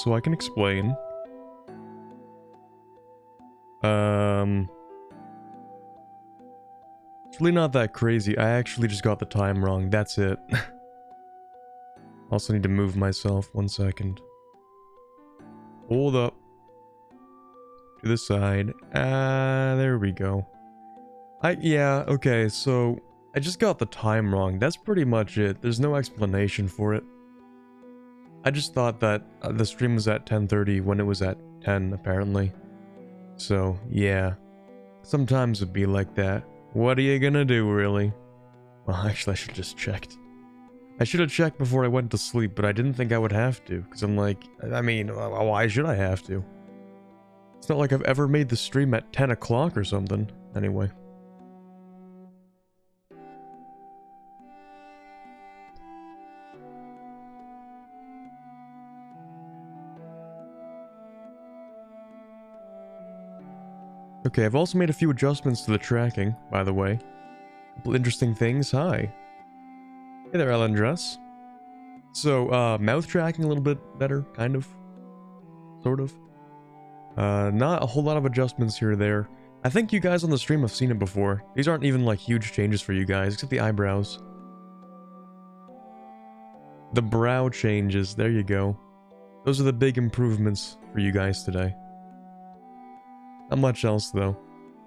so I can explain. It's really not that crazy. I actually just got the time wrong. That's it. Also need to move myself. 1 second. Hold up. To the side. There we go. Yeah, okay, so I just got the time wrong. That's pretty much it. There's no explanation for it. I just thought that the stream was at 10:30 when it was at 10, apparently. So, yeah. Sometimes it'd be like that. What are you gonna do, really? Well, actually, I should have just checked. I should have checked before I went to sleep, but I didn't think I would have to. Because I'm like, I mean, why should I have to? It's not like I've ever made the stream at 10 o'clock or something. Anyway. Okay, I've also made a few adjustments to the tracking, by the way. Couple interesting things. Hi. Hey there, Ellen Dress. So, mouth tracking a little bit better, kind of. Sort of. Not a whole lot of adjustments here or there. I think you guys on the stream have seen it before. These aren't even like huge changes for you guys, except the eyebrows. The brow changes, there you go. Those are the big improvements for you guys today. Not much else though.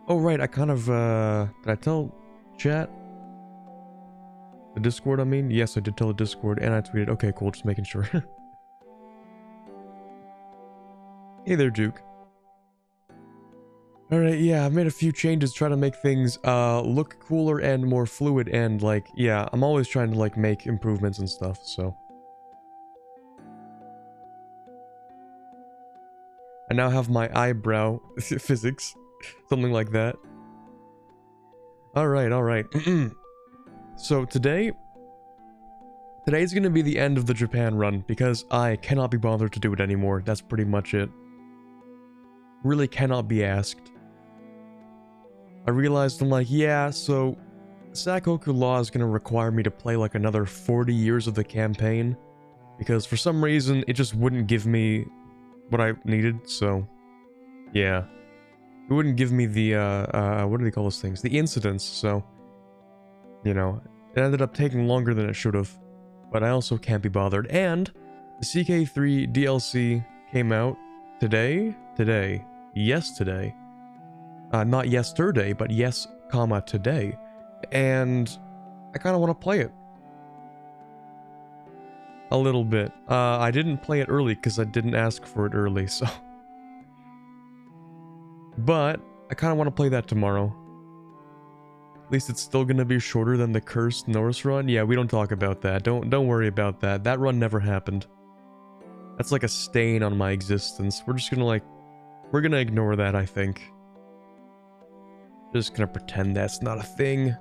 Oh right, I kind of, did I tell chat? The Discord, I mean? Yes, I did tell the Discord, and I tweeted. Okay, cool, just making sure. Hey there, Duke. Alright, yeah, I've made a few changes, trying to make things, look cooler and more fluid, and, like, yeah, I'm always trying to, like, make improvements and stuff, so. I now have my eyebrow physics, something like that. Alright. So today's gonna be the end of the Japan run, because I cannot be bothered to do it anymore. That's pretty much it. Really cannot be asked. I realized, I'm like, yeah, so Sakoku Law is gonna require me to play like another 40 years of the campaign, because for some reason it just wouldn't give me what I needed, so yeah. It wouldn't give me the, what do they call those things? The incidents, so, you know, it ended up taking longer than it should have. But I also can't be bothered. And the CK3 DLC came out today. Yesterday. Not yesterday, but yes, comma, today. And I kind of want to play it. A little bit. I didn't play it early because I didn't ask for it early, so. But I kind of want to play that tomorrow. At least it's still gonna be shorter than the cursed Norse run. Yeah, we don't talk about that. Don't worry about that. That run never happened. That's like a stain on my existence. We're just gonna we're gonna ignore that, I think. Just gonna pretend that's not a thing.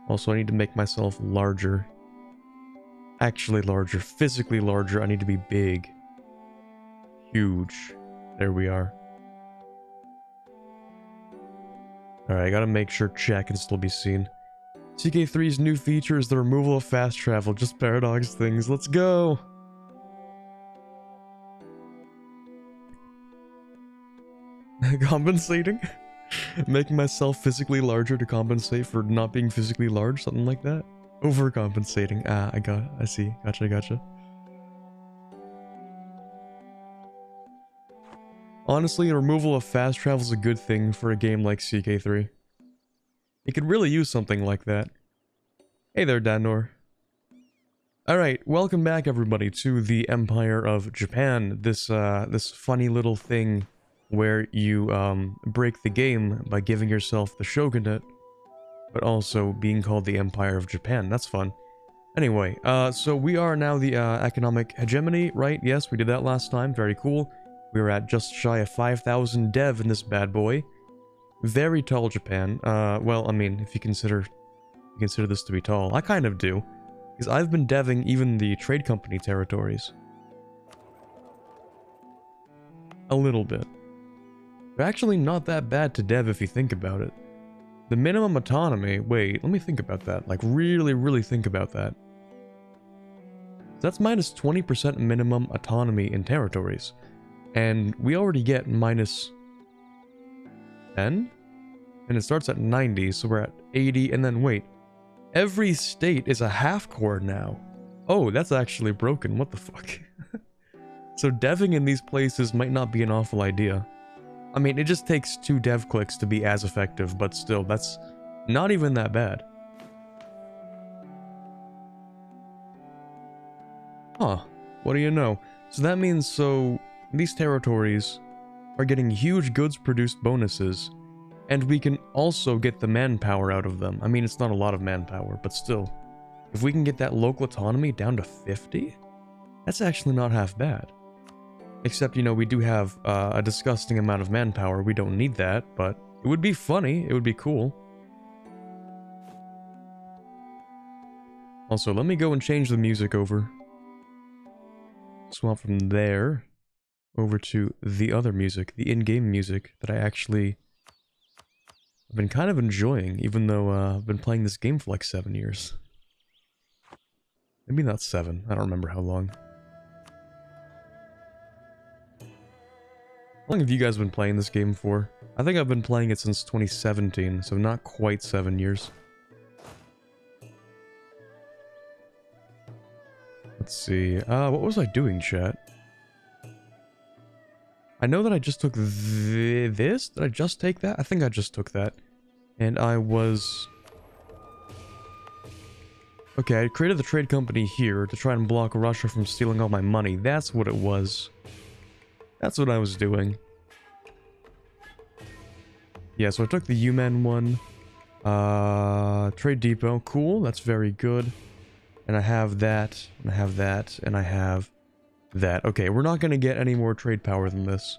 Also, I need to make myself larger. Actually larger. Physically larger. I need to be big. Huge. There we are. Alright, I gotta make sure chat can still be seen. CK3's new feature is the removal of fast travel. Just paradox things. Let's go! Compensating? Making myself physically larger to compensate for not being physically large? Something like that? Overcompensating. Ah, I see. Gotcha. Honestly, the removal of fast travel is a good thing for a game like CK3. It could really use something like that. Hey there, Danor. Alright, welcome back everybody to the Empire of Japan. This funny little thing where you break the game by giving yourself the shogunate, but also being called the Empire of Japan. That's fun. Anyway, so we are now the economic hegemony, right? Yes, we did that last time. Very cool. We were at just shy of 5,000 dev in this bad boy. Very tall Japan. Well, I mean, if you consider this to be tall. I kind of do. Because I've been deving even the trade company territories. A little bit. They're actually not that bad to dev if you think about it. The minimum autonomy... Wait, let me think about that. Like, really think about that. That's minus 20% minimum autonomy in territories. And we already get minus 10? And it starts at 90, so we're at 80, and then wait. Every state is a half core now. Oh, that's actually broken. What the fuck? So deving in these places might not be an awful idea. I mean, it just takes 2 dev clicks to be as effective, but still, that's not even that bad. Huh. What do you know? So that means, these territories are getting huge goods produced bonuses, and we can also get the manpower out of them. I mean, it's not a lot of manpower, but still. If we can get that local autonomy down to 50, that's actually not half bad. Except, you know, we do have a disgusting amount of manpower. We don't need that, but it would be funny. It would be cool. Also, let me go and change the music over. Swap from there over to the other music, the in-game music that I actually have been kind of enjoying, even though I've been playing this game for like 7 years. Maybe not 7, I don't remember how long. How long have you guys been playing this game for? I think I've been playing it since 2017, so not quite 7 years. Let's see, what was I doing, chat? I know that I just took this? Did I just take that? I think I just took that. And I was... Okay, I created the trade company here to try and block Russia from stealing all my money. That's what it was. That's what I was doing. Yeah, so I took the UMAN one. Trade depot. Cool, that's very good. And I have that, and I have that, and I have that. Okay, we're not going to get any more trade power than this.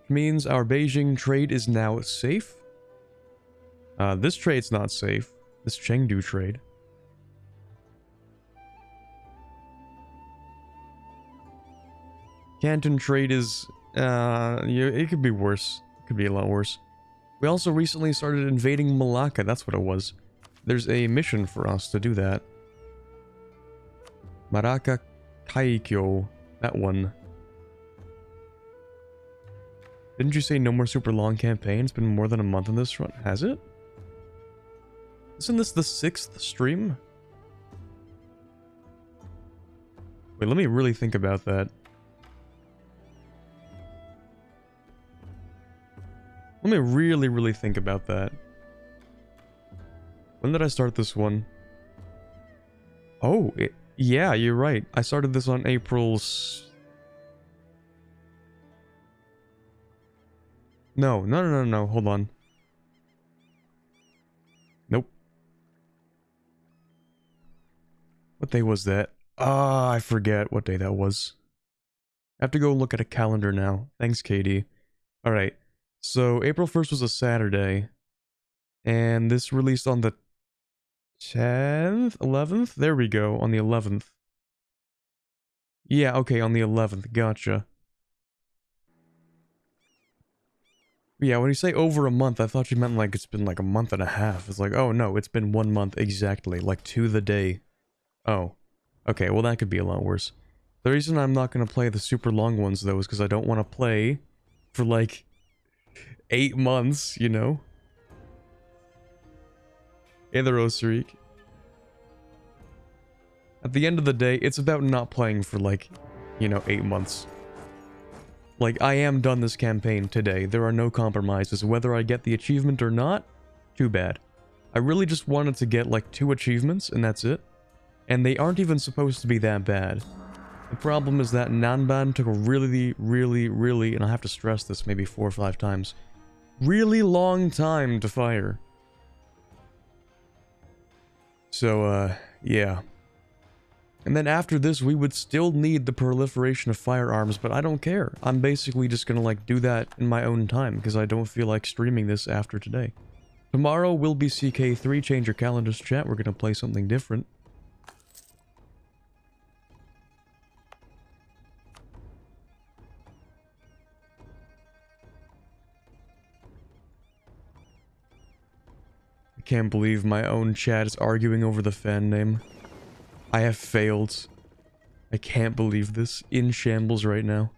Which means our Beijing trade is now safe. This trade's not safe. This Chengdu trade. Canton trade is... yeah, it could be worse. It could be a lot worse. We also recently started invading Malacca. That's what it was. There's a mission for us to do that. Maraka Kaikyo. That one. Didn't you say no more super long campaign? It's been more than a month in this run. Has it? Isn't this the 6th stream? Wait, let me really think about that. Let me really think about that. When did I start this one? Oh, yeah, you're right. I started this on April's... No, hold on. Nope. What day was that? Ah, I forget what day that was. I have to go look at a calendar now. Thanks, Katie. Alright, so April 1st was a Saturday. And this released on the 10th? 11th? There we go, on the 11th. Yeah, okay, on the 11th, gotcha. Yeah, when you say over a month, I thought you meant like it's been like a month and a half. It's like, oh no, it's been 1 month exactly, like to the day. Oh. Okay, well that could be a lot worse. The reason I'm not going to play the super long ones though is because I don't want to play for like 8 months, you know? Hey there, Osarik. At the end of the day, it's about not playing for like, you know, 8 months. Like, I am done this campaign today. There are no compromises. Whether I get the achievement or not, too bad. I really just wanted to get like 2 achievements, and that's it. And they aren't even supposed to be that bad. The problem is that Nanban took a really, and I have to stress this maybe 4 or 5 times, really long time to fire. So, yeah. And then after this, we would still need the proliferation of firearms, but I don't care. I'm basically just gonna, like, do that in my own time, because I don't feel like streaming this after today. Tomorrow will be CK3, change your calendars, chat, we're gonna play something different. I can't believe my own chat is arguing over the fan name. I have failed. I can't believe this. In shambles right now.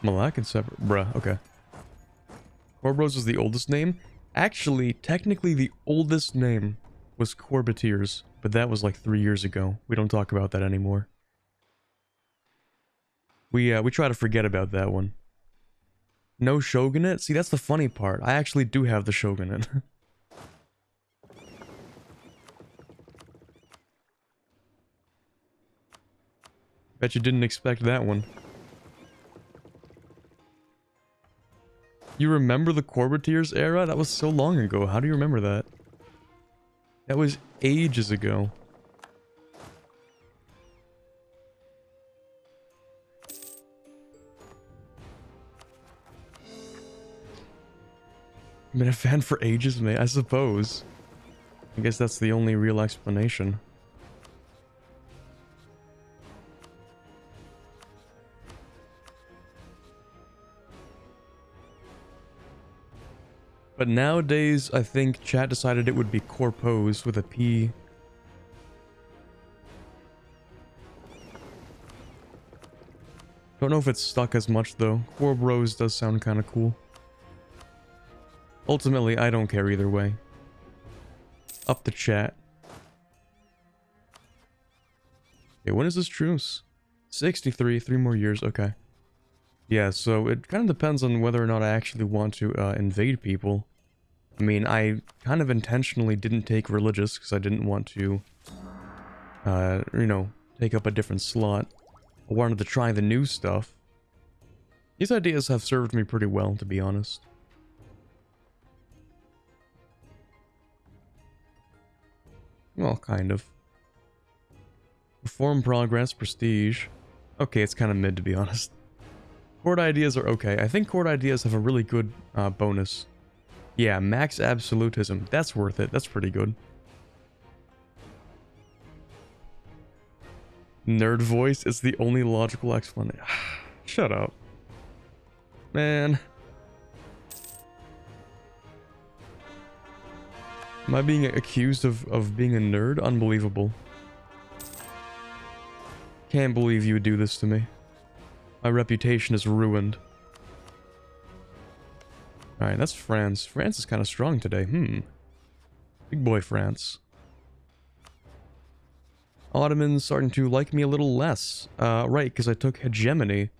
Malak and separate. Bruh, okay. Quarbit is the oldest name. Actually, technically the oldest name was Quarbiteers, but that was like 3 years ago. We don't talk about that anymore. We try to forget about that one. No shogunate? See, that's the funny part. I actually do have the shogunate. Bet you didn't expect that one. You remember the Quarbiteers era? That was so long ago. How do you remember that? That was ages ago. Been a fan for ages, mate, I suppose. I guess that's the only real explanation. But nowadays, I think chat decided it would be Corpose with a P. Don't know if it's stuck as much though. Quarbros does sound kind of cool. Ultimately, I don't care either way. Up the chat. Okay, when is this truce? 63, 3 more years, okay. Yeah, so it kind of depends on whether or not I actually want to invade people. I mean, I kind of intentionally didn't take religious because I didn't want to, you know, take up a different slot. I wanted to try the new stuff. These ideas have served me pretty well, to be honest. Well, kind of. Reform, progress, prestige. Okay, it's kind of mid, to be honest. Court ideas are okay. I think court ideas have a really good bonus. Yeah, max absolutism. That's worth it. That's pretty good. Nerd voice is the only logical explanation. Shut up. Man. Am I being accused of being a nerd? Unbelievable. Can't believe you would do this to me. My reputation is ruined. Alright, that's France. France is kind of strong today. Big boy France. Ottomans starting to like me a little less. Right, because I took hegemony.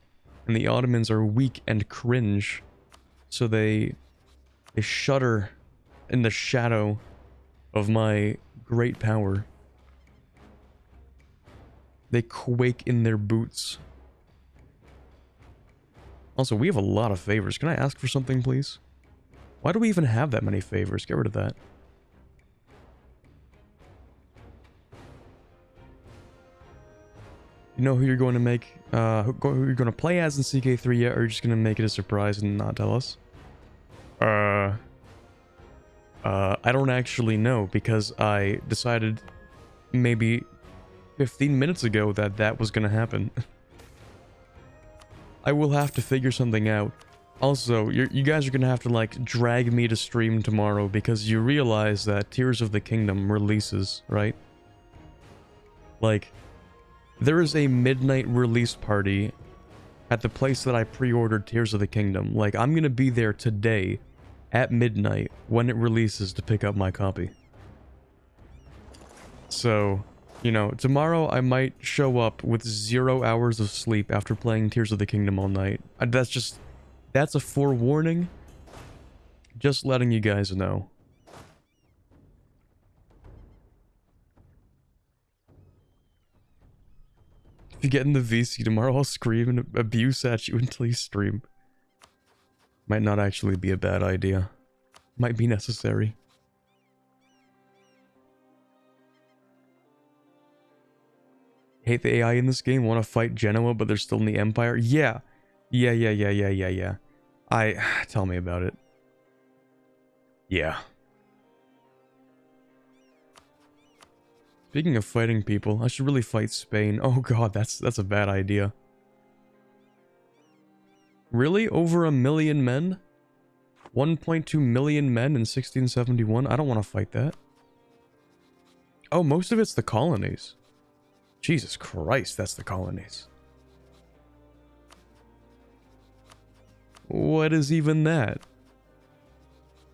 And the Ottomans are weak and cringe. So they shudder in the shadow of my great power. They quake in their boots. Also, we have a lot of favors. Can I ask for something, please? Why do we even have that many favors? Get rid of that. You know who you're going to make, who you're going to play as in CK3 yet, or you're just going to make it a surprise and not tell us? I don't actually know, because I decided maybe 15 minutes ago that that was going to happen. I will have to figure something out. Also, you guys are going to have to, like, drag me to stream tomorrow, because you realize that Tears of the Kingdom releases, right? Like, there is a midnight release party at the place that I pre-ordered Tears of the Kingdom. Like, I'm going to be there today at midnight when it releases to pick up my copy. So, you know, tomorrow I might show up with 0 hours of sleep after playing Tears of the Kingdom all night. That's a forewarning. Just letting you guys know. If you get in the VC tomorrow, I'll scream and abuse at you until you stream. Might not actually be a bad idea. Might be necessary. Hate the AI in this game, want to fight Genoa, but they're still in the Empire? Yeah. Yeah. Tell me about it. Yeah. Speaking of fighting people, I should really fight Spain. Oh god, that's a bad idea. Really? Over 1 million men? 1.2 million men in 1671? I don't want to fight that. Oh, most of it's the colonies. Jesus Christ, that's the colonies. What is even that?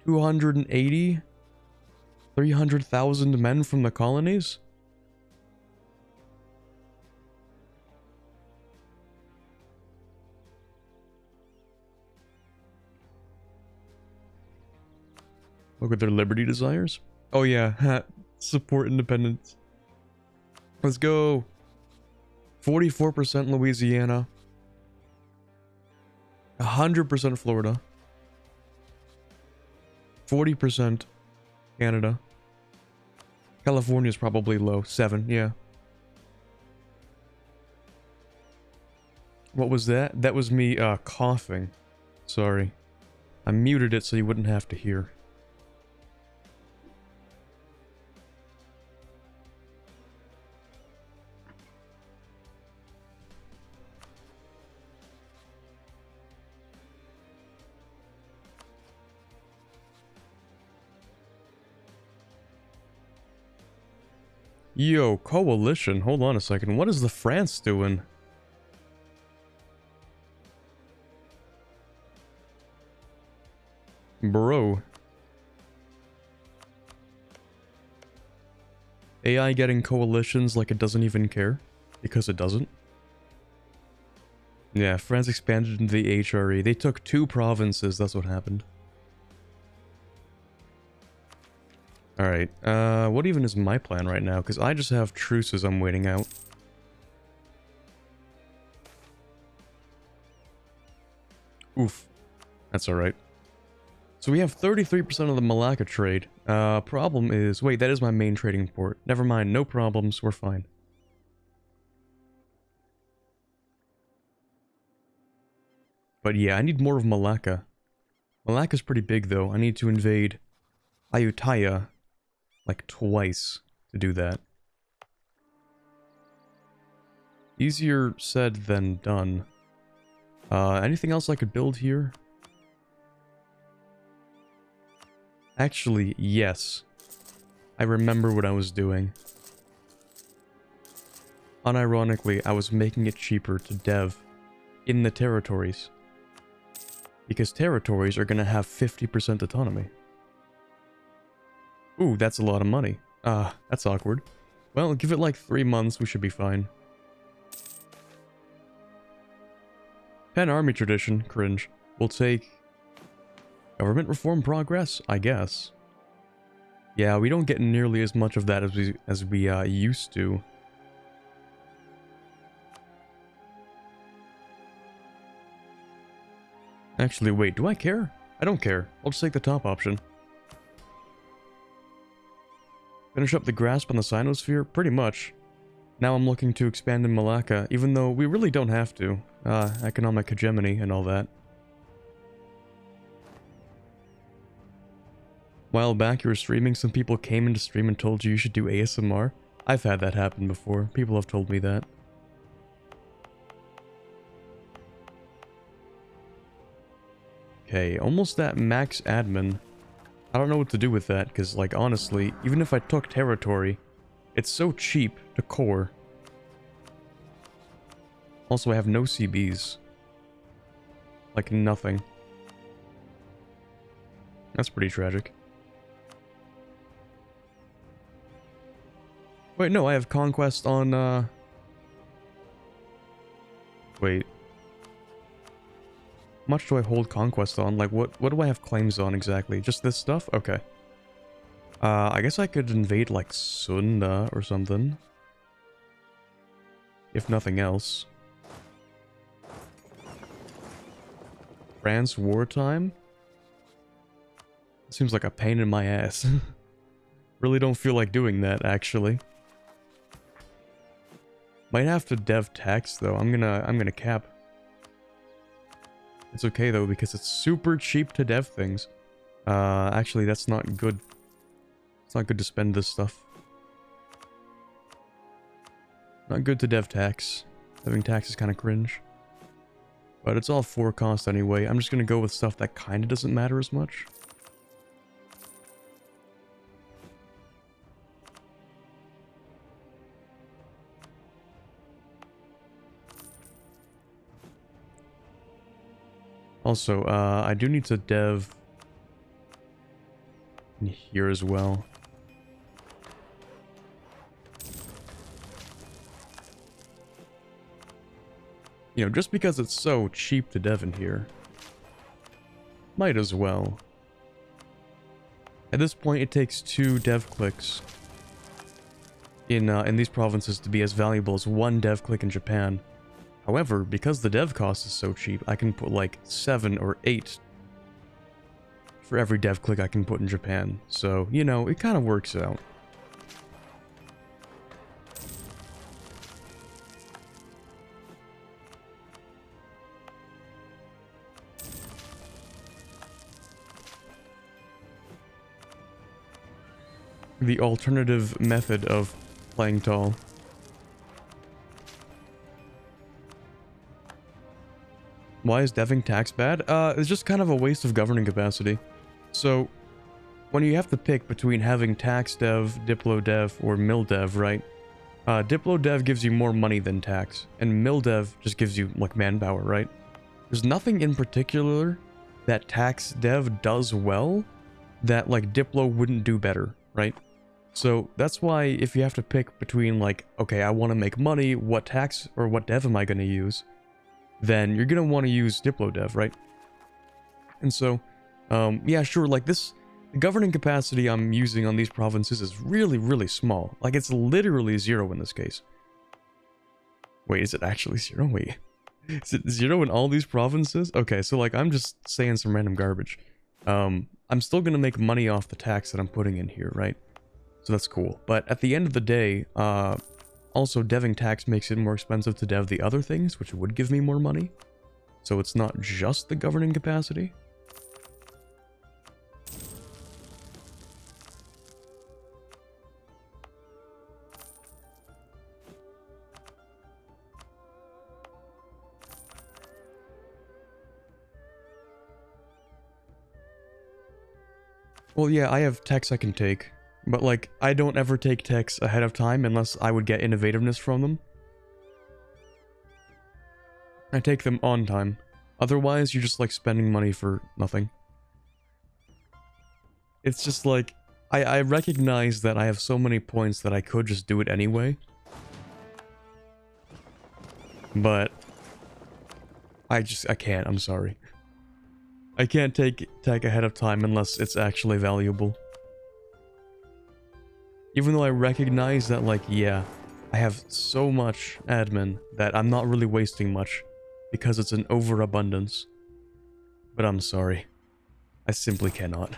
280? 300,000 men from the colonies? Look at their liberty desires. Oh yeah, support independence. Let's go. 44% Louisiana. 100% Florida. 40% Canada. California's probably low. 7, yeah. What was that? That was me, coughing. Sorry. I muted it so you wouldn't have to hear. Yo, coalition. Hold on a second. What is the France doing? Bro. AI getting coalitions like it doesn't even care. Because it doesn't. Yeah, France expanded into the HRE. They took 2 provinces, that's what happened. Alright, what even is my plan right now? Because I just have truces I'm waiting out. Oof. That's alright. So we have 33% of the Malacca trade. Problem is... Wait, that is my main trading port. Never mind, no problems, we're fine. But yeah, I need more of Malacca. Malacca's pretty big though. I need to invade Ayutthaya like twice to do that. Easier said than done. Anything else I could build here? Actually, yes. I remember what I was doing. Unironically, I was making it cheaper to dev in the territories. Because territories are gonna have 50% autonomy. Ooh, that's a lot of money. That's awkward. Well, give it like 3 months, we should be fine. Pen Army tradition, cringe. We'll take... Government reform progress, I guess. Yeah, we don't get nearly as much of that as we used to. Actually, wait, do I care? I don't care. I'll just take the top option. Finish up the grasp on the Sinosphere? Pretty much. Now I'm looking to expand in Malacca, even though we really don't have to. Economic hegemony and all that. While back you were streaming, some people came into stream and told you should do ASMR. I've had that happen before. People have told me that. Okay, almost at max admin. I don't know what to do with that, because, like, honestly, even if I took territory, it's so cheap to core. Also, I have no CBs. Like, nothing. That's pretty tragic. Wait, no, I have conquest on, Wait. How much do I hold conquest on? Like, what do I have claims on exactly? Just this stuff? Okay. I guess I could invade, like, Sunda or something. If nothing else. France wartime? Seems like a pain in my ass. Really don't feel like doing that, actually. Might have to dev tax, though. I'm gonna cap. It's okay, though, because it's super cheap to dev things. Actually, that's not good. It's not good to spend this stuff. Not good to dev tax. Deving tax is kind of cringe. But it's all 4 cost anyway. I'm just going to go with stuff that kind of doesn't matter as much. Also, I do need to dev in here as well. You know, just because it's so cheap to dev in here. Might as well. At this point, it takes 2 dev clicks in these provinces to be as valuable as 1 dev click in Japan. However, because the dev cost is so cheap, I can put like 7 or 8 for every dev click I can put in Japan. So, you know, it kind of works out. The alternative method of playing tall. Why is deving tax bad? It's just kind of a waste of governing capacity. So, when you have to pick between having tax dev, diplo dev, or mil dev, right? Diplo dev gives you more money than tax, and mil dev just gives you, like, manpower, right? There's nothing in particular that tax dev does well that, like, diplo wouldn't do better, right? So, that's why if you have to pick between, like, okay, I want to make money, what tax or what dev am I going to use? Then you're going to want to use diplo dev, right? And so, yeah, sure, like this, the governing capacity I'm using on these provinces is really, really small. Like, it's literally 0 in this case. Wait, is it actually 0? Wait. Is it 0 in all these provinces? Okay, so, like, I'm just saying some random garbage. I'm still going to make money off the tax that I'm putting in here, right? So that's cool. But at the end of the day, also deving tax makes it more expensive to dev the other things, which would give me more money. So it's not just the governing capacity. Well, yeah, I have techs I can take. But, like, I don't ever take techs ahead of time unless I would get innovativeness from them. I take them on time. Otherwise, you're just, like, spending money for nothing. It's just, like, I recognize that I have so many points that I could just do it anyway. But I can't, I'm sorry. I can't take tech ahead of time unless it's actually valuable. Even though I recognize that, like, yeah, I have so much admin that I'm not really wasting much because it's an overabundance. But I'm sorry. I simply cannot.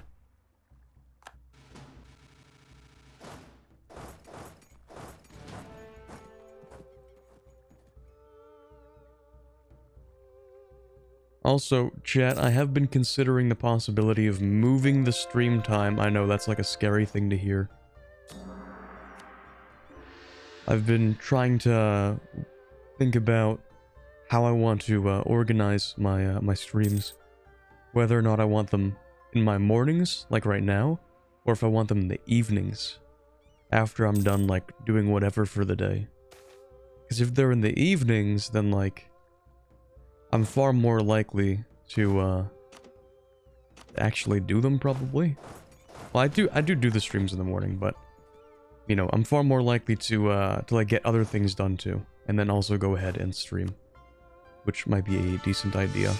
Also, chat, I have been considering the possibility of moving the stream time. I know that's like a scary thing to hear. I've been trying to think about how I want to organize my my streams. Whether or not I want them in my mornings, like right now, or if I want them in the evenings, after I'm done, like, doing whatever for the day. Because if they're in the evenings, then, like, I'm far more likely to actually do them, probably. Well, I do the streams in the morning, but, you know, I'm far more likely to like, get other things done, too. And then also go ahead and stream. Which might be a decent idea.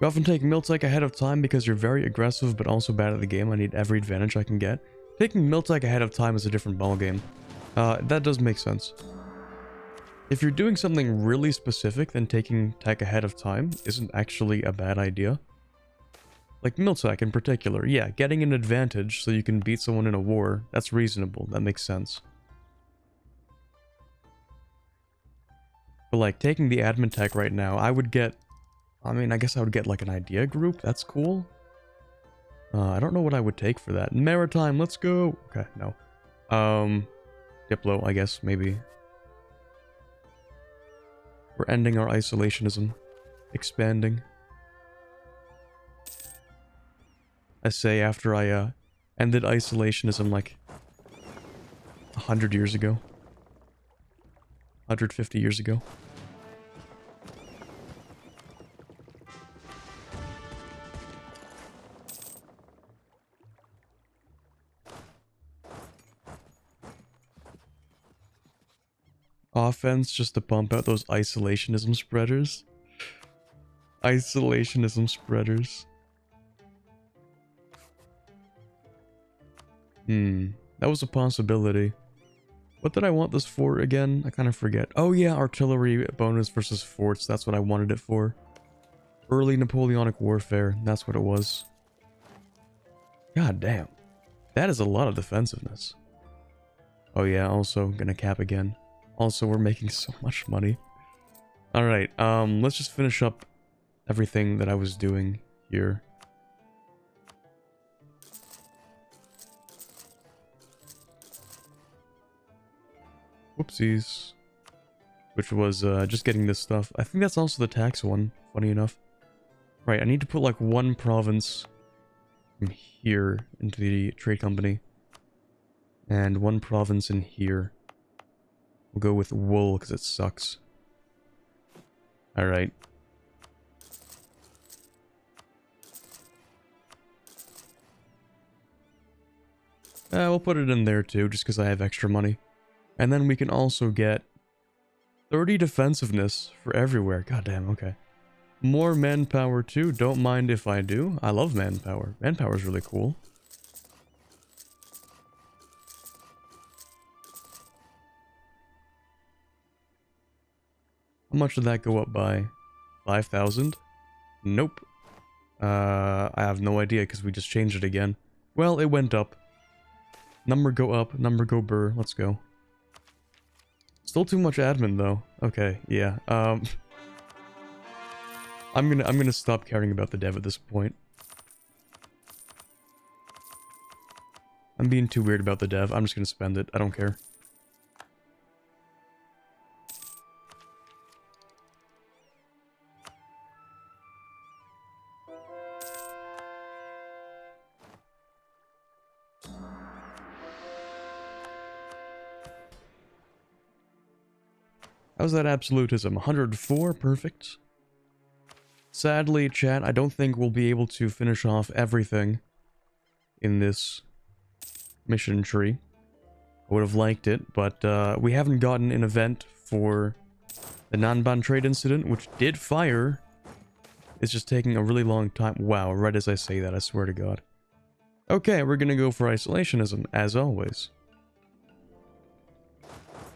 We often take Miltech ahead of time because you're very aggressive but also bad at the game. I need every advantage I can get. Taking Miltech ahead of time is a different ballgame. That does make sense. If you're doing something really specific, then taking tech ahead of time isn't actually a bad idea. Like Miltech in particular, yeah, getting an advantage so you can beat someone in a war, that's reasonable, that makes sense. But like, taking the admin tech right now, I would get... I mean, I guess I would get like an idea group, that's cool. I don't know what I would take for that. Maritime, let's go. Okay, no. Diplo, I guess, maybe. We're ending our isolationism. Expanding. I say after I, ended isolationism like 100 years ago. 150 years ago. Offense just to pump out those isolationism spreaders. Isolationism spreaders. That was a possibility. What did I want this for again? I kind of forget. Oh yeah, artillery bonus versus forts. That's what I wanted it for. Early Napoleonic warfare. That's what it was. God damn. That is a lot of defensiveness. Oh yeah, also gonna cap again. Also, we're making so much money. Alright, let's just finish up everything that I was doing here. Whoopsies. Which was, just getting this stuff. I think that's also the tax one, funny enough. Right, I need to put like one province from here into the trade company. And one province in here. We'll go with wool, because it sucks. Alright. We'll put it in there too, just because I have extra money. And then we can also get 30 defensiveness for everywhere. God damn, okay. More manpower too. Don't mind if I do. I love manpower. Manpower is really cool. How much did that go up by? 5,000? Nope. I have no idea because we just changed it again. Well, it went up. Number go up, number go burr. Let's go. Still too much admin though. Okay, yeah. I'm gonna stop caring about the dev at this point. I'm being too weird about the dev. I'm just gonna spend it. I don't care. How's that absolutism? 104? Perfect. Sadly, chat, I don't think we'll be able to finish off everything in this mission tree. I would have liked it, but we haven't gotten an event for the Nanban trade incident, which did fire. It's just taking a really long time. Wow, right as I say that, I swear to God. Okay, we're gonna go for isolationism, as always.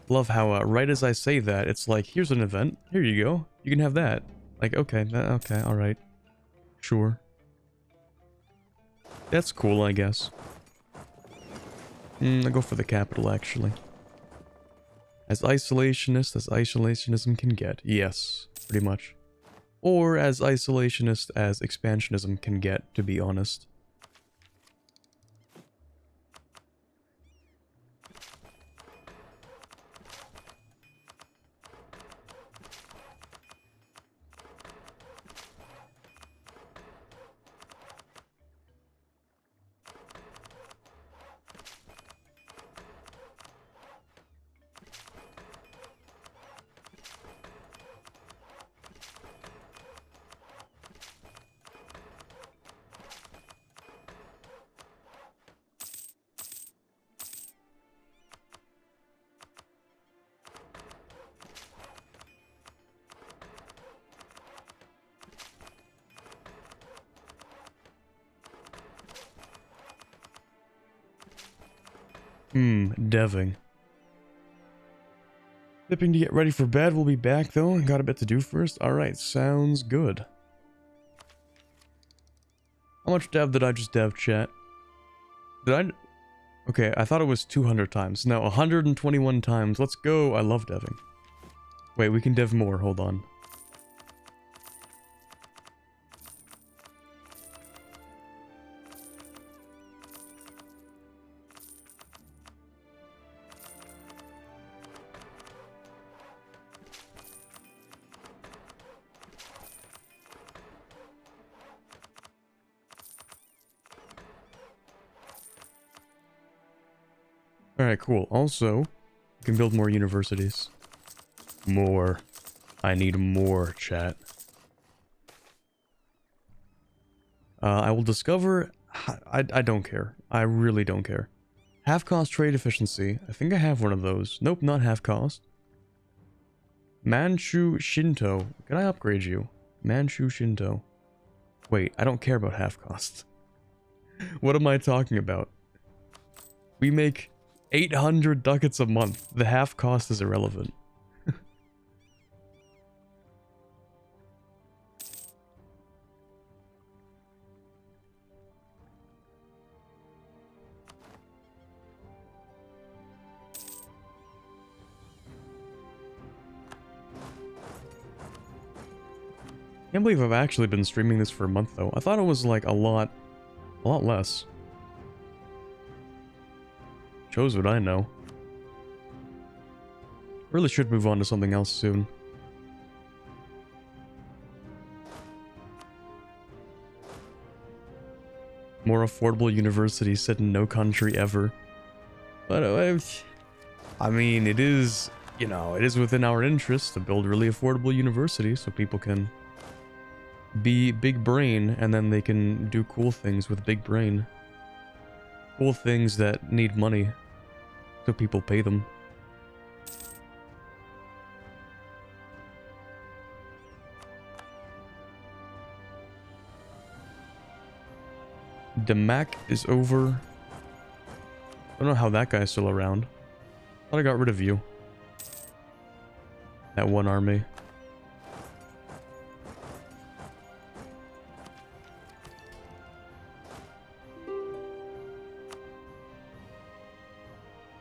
Love how, right as I say that, it's like, here's an event. Here you go. You can have that. Like, okay, okay, alright. Sure. That's cool, I guess. I'll go for the capital, actually. As isolationist as isolationism can get. Yes, pretty much. Or as isolationist as expansionism can get, to be honest. Deving. Dipping to get ready for bed. We'll be back though. Got a bit to do first. Alright, sounds good. How much dev did I just dev, chat? Did I... Okay, I thought it was 200 times. No, 121 times. Let's go. I love deving. Wait, we can dev more. Hold on. Alright, cool. Also, you can build more universities. More. I need more, chat. I will discover... I don't care. I really don't care. Half-cost trade efficiency. I think I have one of those. Nope, not half-cost. Manchu Shinto. Can I upgrade you? Manchu Shinto. Wait, I don't care about half-cost. What am I talking about? We make 800 ducats a month. The half-cost is irrelevant. I can't believe I've actually been streaming this for a month though. I thought it was like a lot less. Shows what I know. Really should move on to something else soon. More affordable universities said in no country ever. But I mean, it is, you know, it is within our interest to build really affordable universities so people can be big brain, and then they can do cool things with big brain. Cool things that need money, so people pay them. Damac is over. I don't know how that guy's still around. Thought I got rid of you. That one army.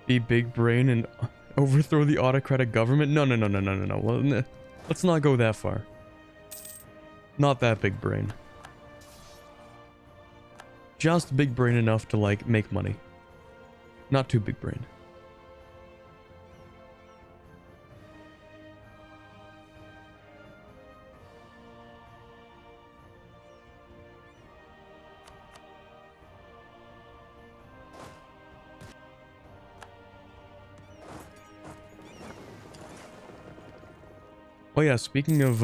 Be big brain and overthrow the autocratic government? No. Well, let's not go that far. Not that big brain. Just big brain enough to, like, make money. Not too big brain. Oh yeah, speaking of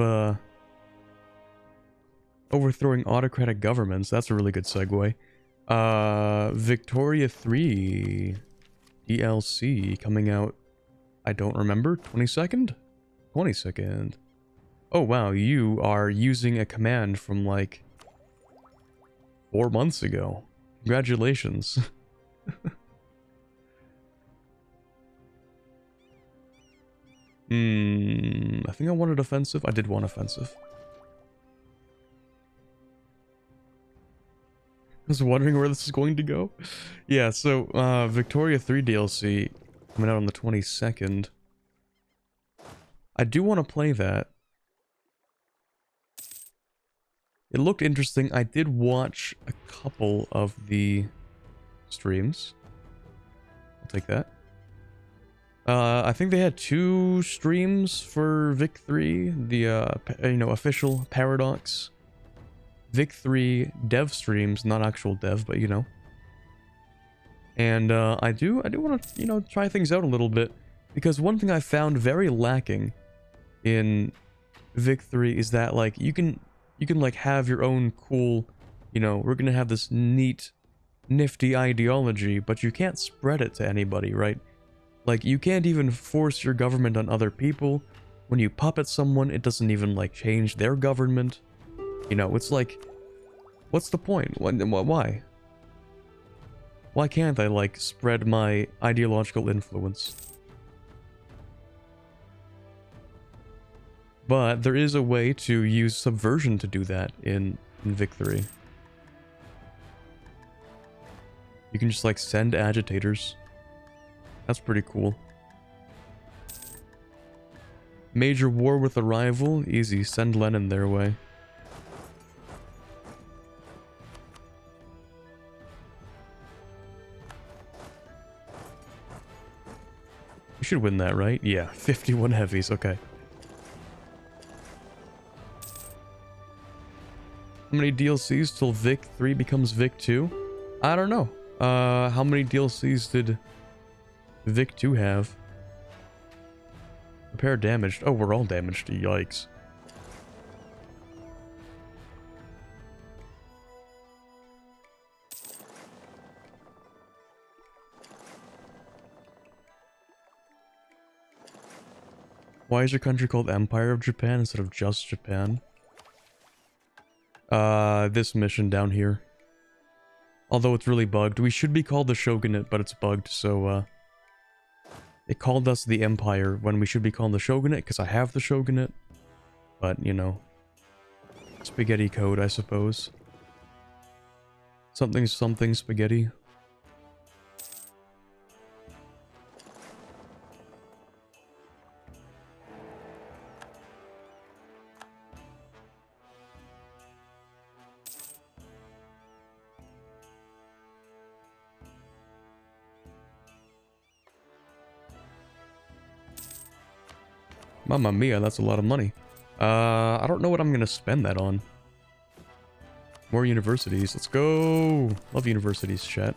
overthrowing autocratic governments, that's a really good segue. Victoria 3 DLC coming out, I don't remember, 22nd? 22nd. Oh wow, you are using a command from like 4 months ago. Congratulations. I think I wanted offensive. I did want offensive. I was wondering where this is going to go. Yeah, so Victoria 3 DLC coming out on the 22nd. I do want to play that. It looked interesting. I did watch a couple of the streams. I'll take that. I think they had 2 streams for Vic 3, the official Paradox Vic 3 dev streams, not actual dev, but you know. And I do want to, try things out a little bit, because one thing I found very lacking in Vic 3 is that, like, you can like have your own cool, we're gonna have this neat, nifty ideology, but you can't spread it to anybody, right? Like, you can't even force your government on other people. When you puppet someone, it doesn't even, like, change their government. It's like, what's the point? Why? Why can't I, like, spread my ideological influence? But there is a way to use subversion to do that in Vic 3. You can just, like, send agitators. That's pretty cool. Major war with a rival? Easy, send Lenin their way. We should win that, right? Yeah, 51 heavies, okay. How many DLCs till Vic 3 becomes Vic 2? I don't know. How many DLCs did Vic 2 have? Repair damaged. Oh, we're all damaged. Yikes. Why is your country called Empire of Japan instead of just Japan? This mission down here. Although it's really bugged. We should be called the Shogunate, but it's bugged, so, it called us the Empire when we should be called the Shogunate, because I have the Shogunate. But, you know. Spaghetti code, I suppose. Something something spaghetti. Mamma mia, that's a lot of money. I don't know what I'm gonna spend that on. More universities. Let's go! Love universities, chat.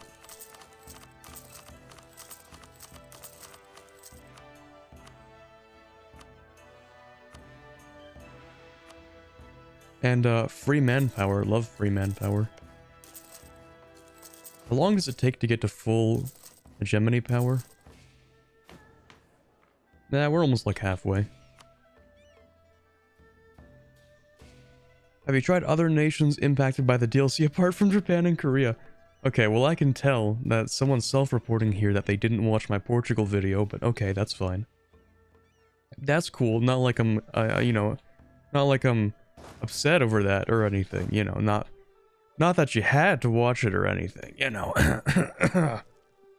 And, free manpower. Love free manpower. How long does it take to get to full hegemony power? Nah, we're almost like halfway. Have you tried other nations impacted by the DLC apart from Japan and Korea? Okay, well I can tell that someone's self-reporting here that they didn't watch my Portugal video, but okay, that's fine. That's cool, not like I'm, you know, not like I'm upset over that or anything, you know, not that you had to watch it or anything, you know.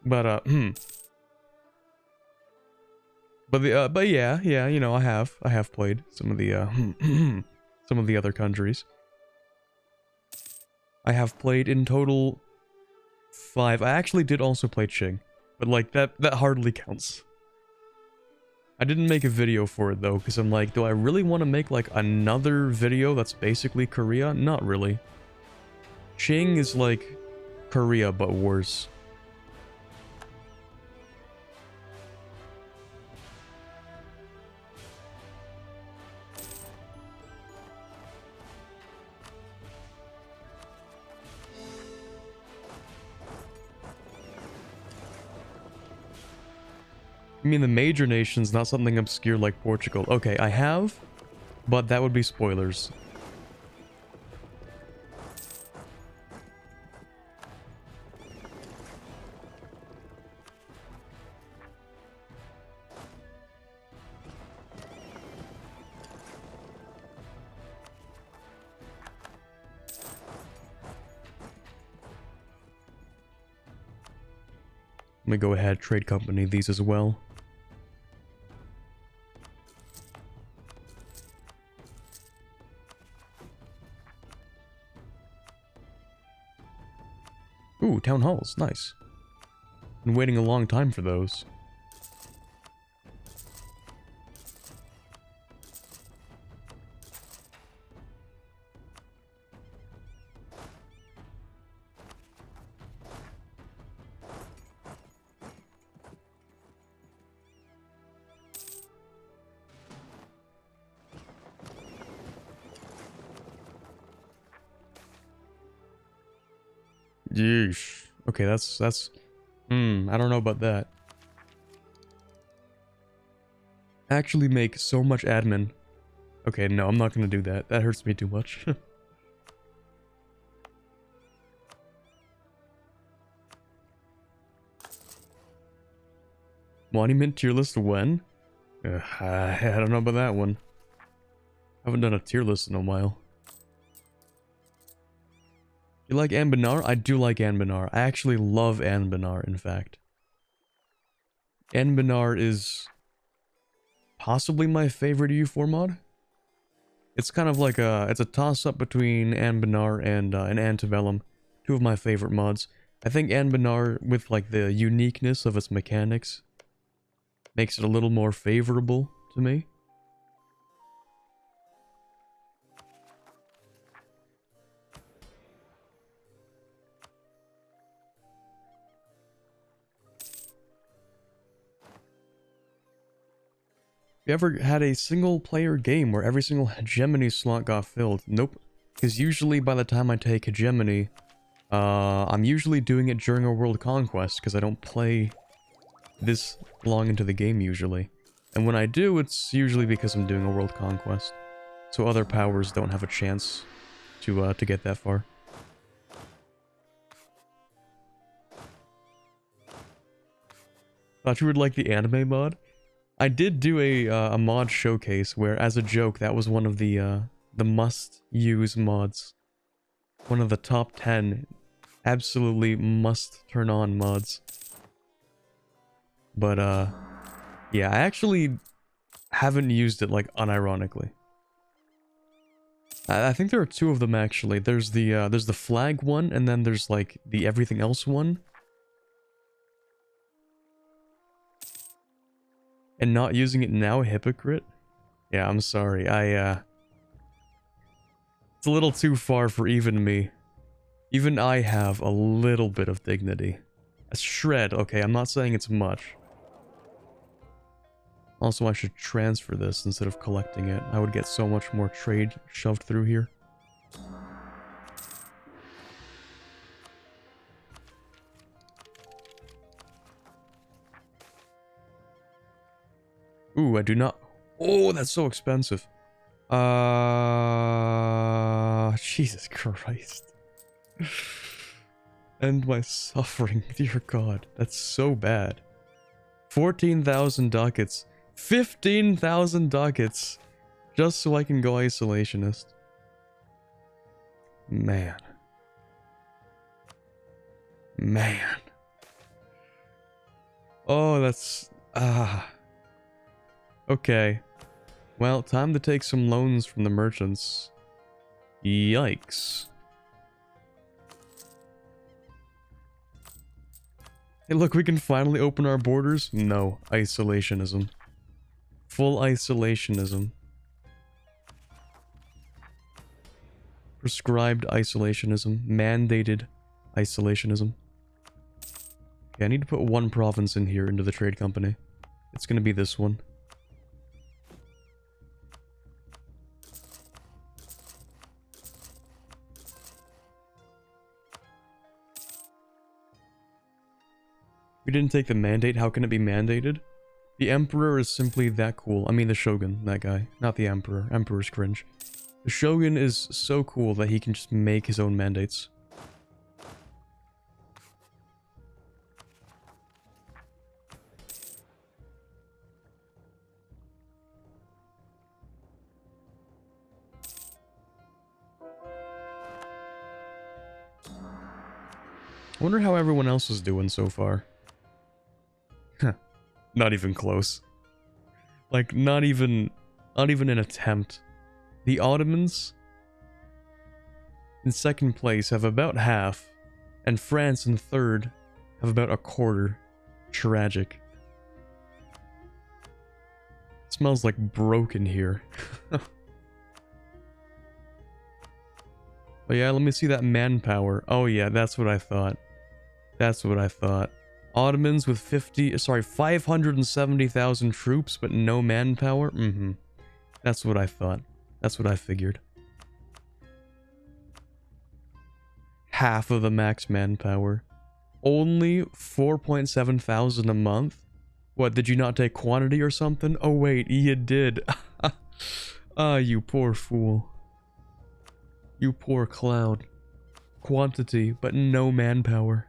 But, but yeah, you know, I have played some of the, some of the other countries. I have played in total 5. I actually did also play Qing, but like that hardly counts. I didn't make a video for it though, because I'm like, do I really want to make like another video that's basically Korea? Not really. Qing is like Korea, but worse. I mean the major nations, not something obscure like Portugal. Okay, I have, but that would be spoilers. Let me go ahead, trade company these as well. Ooh, town halls, nice. Been waiting a long time for those. Yeesh. Okay, that's... I don't know about that. Actually make so much admin. Okay, no, I'm not gonna do that. That hurts me too much. Monument tier list when? I don't know about that one. Haven't done a tier list in a while. You like Anbenar? I do like Anbenar. I actually love Anbenar, in fact. Anbenar is possibly my favorite EU4 mod. It's kind of like it's a toss-up between Anbenar and Antebellum. Two of my favorite mods. I think Anbenar, with like the uniqueness of its mechanics, makes it a little more favorable to me. You ever had a single player game where every single hegemony slot got filled? Nope. Because usually by the time I take hegemony, I'm usually doing it during a world conquest because I don't play this long into the game usually. And when I do, it's usually because I'm doing a world conquest. So other powers don't have a chance to get that far. Thought you would like the anime mod? I did do a mod showcase where, as a joke, that was one of the must-use mods. One of the top 10 absolutely must-turn-on mods. But, yeah, I actually haven't used it, like, unironically. I think there are two of them, actually. There's the flag one, and then there's, like, the everything else one. And not using it now, hypocrite? Yeah, I'm sorry. It's a little too far for even me. Even I have a little bit of dignity. A shred, okay, I'm not saying it's much. Also, I should transfer this instead of collecting it. I would get so much more trade shoved through here. Ooh, I do not... Oh, that's so expensive. Jesus Christ. End my suffering, dear God. That's so bad. 14,000 ducats. 15,000 ducats. Just so I can go isolationist. Man. Man. Oh, that's... Okay. Well, time to take some loans from the merchants. Yikes. Hey, look, we can finally open our borders. No, isolationism. Full isolationism. Prescribed isolationism. Mandated isolationism. Okay, I need to put one province in here into the trade company. It's gonna be this one. We didn't take the mandate, how can it be mandated? The Emperor is simply that cool. I mean the Shogun, that guy. Not the Emperor. Emperor's cringe. The Shogun is so cool that he can just make his own mandates. I wonder how everyone else is doing so far. Not even close. Like, not even an attempt. The Ottomans in second place have about half, and France in third have about a quarter. Tragic. It smells like broken here. Oh yeah, let me see that manpower. Oh yeah, that's what I thought. That's what I thought. Ottomans with 570,000 troops, but no manpower? Mm-hmm. That's what I thought. That's what I figured. Half of the max manpower. Only 4.7 thousand a month? What, did you not take quantity or something? Oh wait, you did. Ah, you poor fool. You poor clown. Quantity, but no manpower.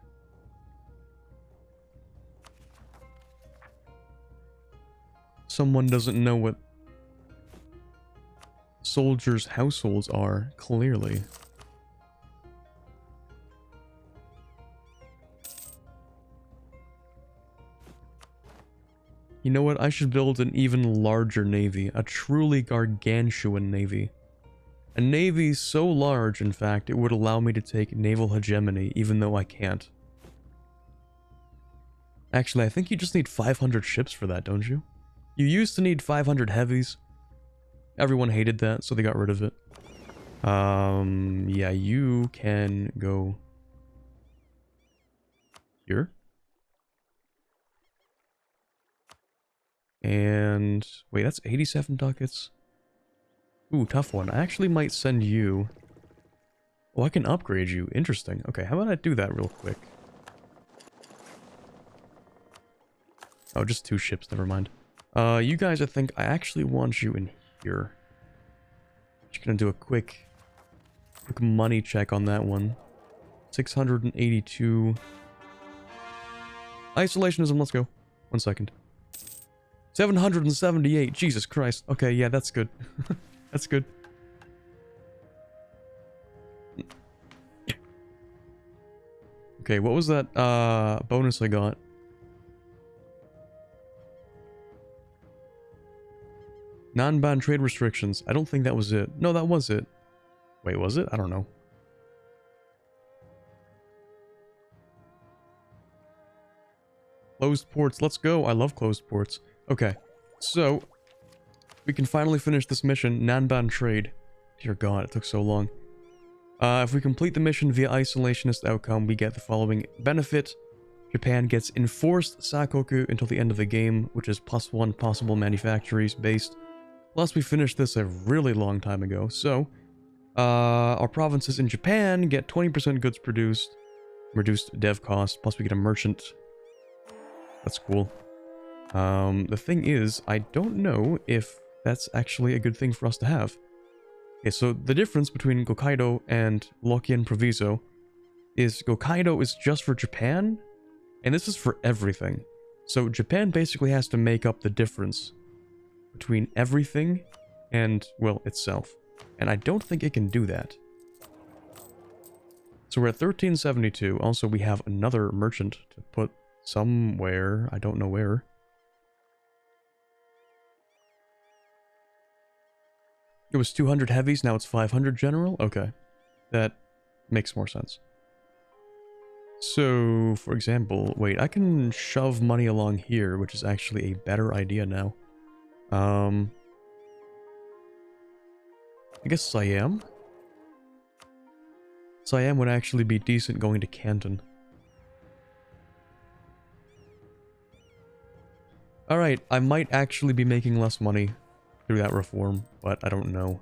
Someone doesn't know what soldiers' households are, clearly. You know what? I should build an even larger navy. A truly gargantuan navy. A navy so large, in fact, it would allow me to take naval hegemony, even though I can't. Actually, I think you just need 500 ships for that, don't you? You used to need 500 heavies. Everyone hated that, so they got rid of it. Yeah, you can go here. And wait, that's 87 ducats. Ooh, tough one. I actually might send you... Oh, I can upgrade you. Interesting. Okay, how about I do that real quick? Oh, just 2 ships, never mind. You guys, I think I actually want you in here. Just gonna do a quick money check on that one. 682. Isolationism, let's go. 1 second. 778, Jesus Christ. Okay, yeah, that's good. That's good. Okay, what was that bonus I got? Non-ban trade restrictions. I don't think that was it. No, that was it. Wait, was it? I don't know. Closed ports. Let's go. I love closed ports. Okay, so we can finally finish this mission. Non-ban trade. Dear God, it took so long. If we complete the mission via isolationist outcome, we get the following benefit. Japan gets enforced Sakoku until the end of the game, which is +1 possible manufactories based. Plus, we finished this a really long time ago, so our provinces in Japan get 20% goods produced, reduced dev cost, plus we get a merchant. That's cool. The thing is, I don't know if that's actually a good thing for us to have. Okay, so the difference between Gokkaido and Lokien Proviso is Gokkaido is just for Japan, and this is for everything. So Japan basically has to make up the difference between everything and, well, itself. And I don't think it can do that. So we're at 1372. Also, we have another merchant to put somewhere. I don't know where. It was 200 heavies, now it's 500 general? Okay. That makes more sense. So, for example, wait, I can shove money along here, which is actually a better idea now. I guess Siam? Siam would actually be decent going to Canton. Alright, I might actually be making less money through that reform, but I don't know.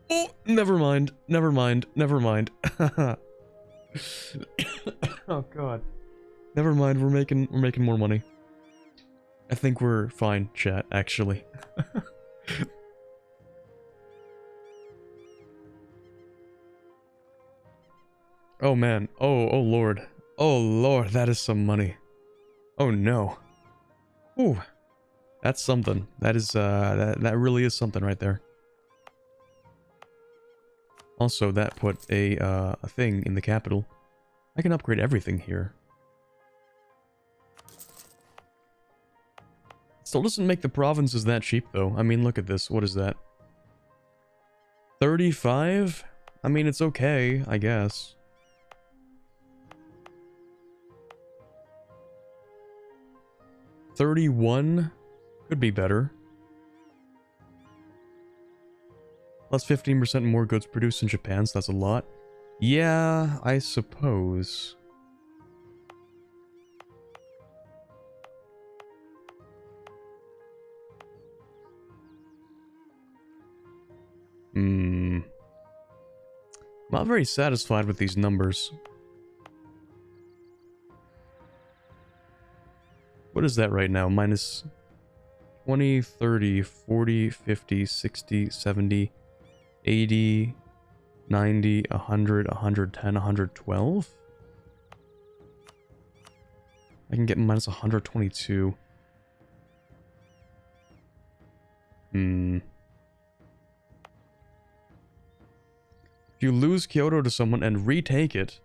Oh, never mind, never mind, never mind. Oh god. Never mind, we're making more money. I think we're fine, chat, actually. Oh man. Oh lord. Oh lord, that is some money. Oh no. Ooh. That's something. That is that really is something right there. Also, that put a thing in the capital. I can upgrade everything here. Still doesn't make the provinces that cheap though. I mean, look at this. What is that? 35? I mean, it's okay, I guess. $31 could be better. Plus 15% more goods produced in Japan, so that's a lot. Yeah, I suppose. Not very satisfied with these numbers. What is that right now? Minus 20, 30, 40, 50, 60, 70, 80, 90, 100, 110, 112? I can get minus 122. If you lose Kyoto to someone and retake it,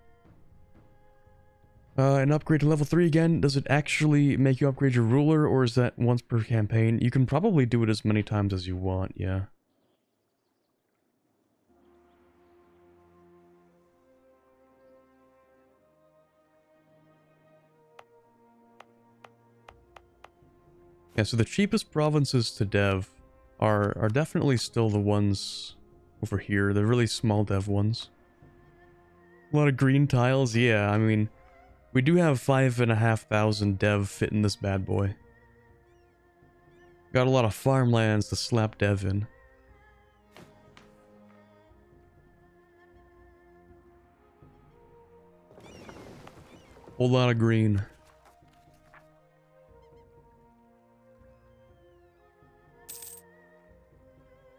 and upgrade to level 3 again, does it actually make you upgrade your ruler, or is that once per campaign? You can probably do it as many times as you want, yeah. Yeah, so the cheapest provinces to dev are definitely still the ones over here, the really small dev ones. A lot of green tiles, yeah, I mean, We do have 5,500 dev fit in this bad boy. Got a lot of farmlands to slap dev in. Whole lot of green.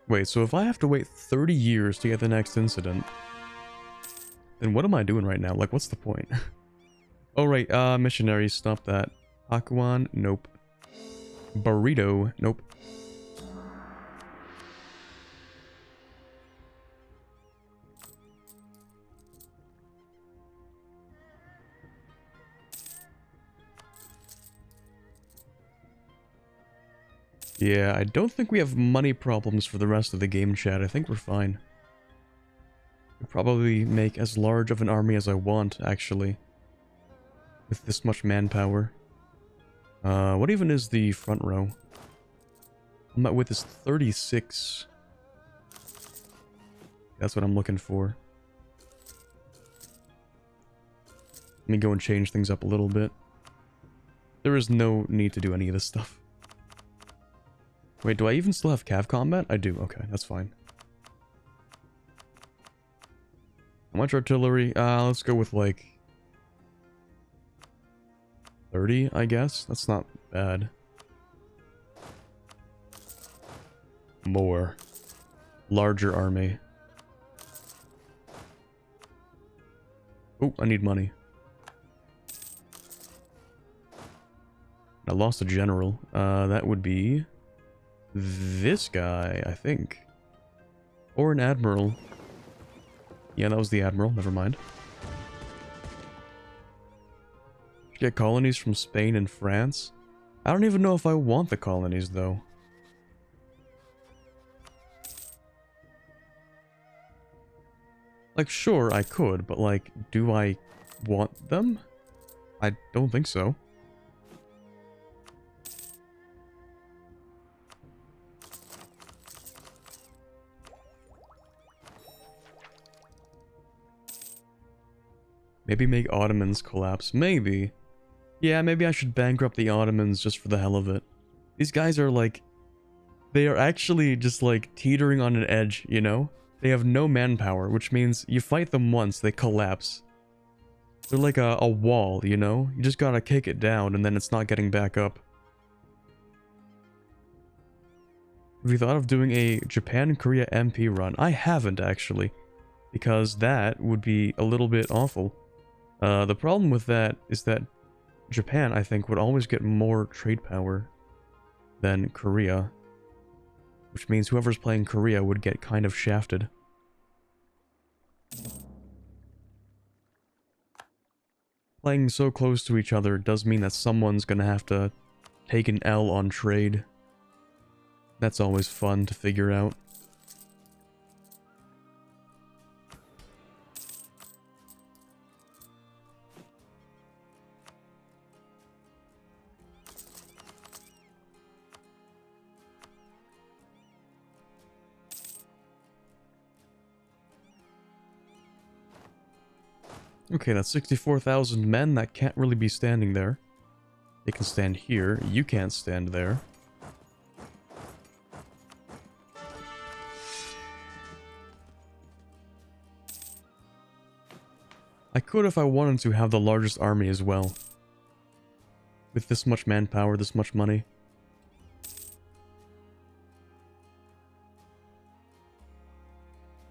Wait, so if I have to wait 30 years to get the next incident, then what am I doing right now? Like, what's the point? Oh, right, missionaries, stop that. Akuan, nope. Burrito, nope. Yeah, I don't think we have money problems for the rest of the game, chat. I think we're fine. Could probably make as large of an army as I want, actually. With this much manpower. What even is the front row? I'm at with is 36. That's what I'm looking for. Let me go and change things up a little bit. There is no need to do any of this stuff. Wait, do I even still have cav combat? I do. Okay, that's fine. How much artillery? Let's go with like 30, I guess. That's not bad. More. Larger army. Oh, I need money. I lost a general. That would be this guy, I think. Or an admiral. Yeah, that was the admiral. Never mind. Get colonies from Spain and France. I don't even know if I want the colonies, though. Like, sure, I could, but like, do I want them? I don't think so. Maybe make Ottomans collapse. Maybe. Yeah, maybe I should bankrupt the Ottomans just for the hell of it. These guys are like... They are actually just like teetering on an edge, you know? They have no manpower, which means you fight them once, they collapse. They're like a wall, you know? You just gotta kick it down and then it's not getting back up. Have you thought of doing a Japan-Korea MP run? I haven't, actually. Because that would be a little bit awful. The problem with that is that Japan, I think, would always get more trade power than Korea. Which means whoever's playing Korea would get kind of shafted. Playing so close to each other does mean that someone's gonna have to take an L on trade. That's always fun to figure out. Okay, that's 64,000 men that can't really be standing there. They can stand here. You can't stand there. I could, if I wanted to, have the largest army as well. With this much manpower, this much money.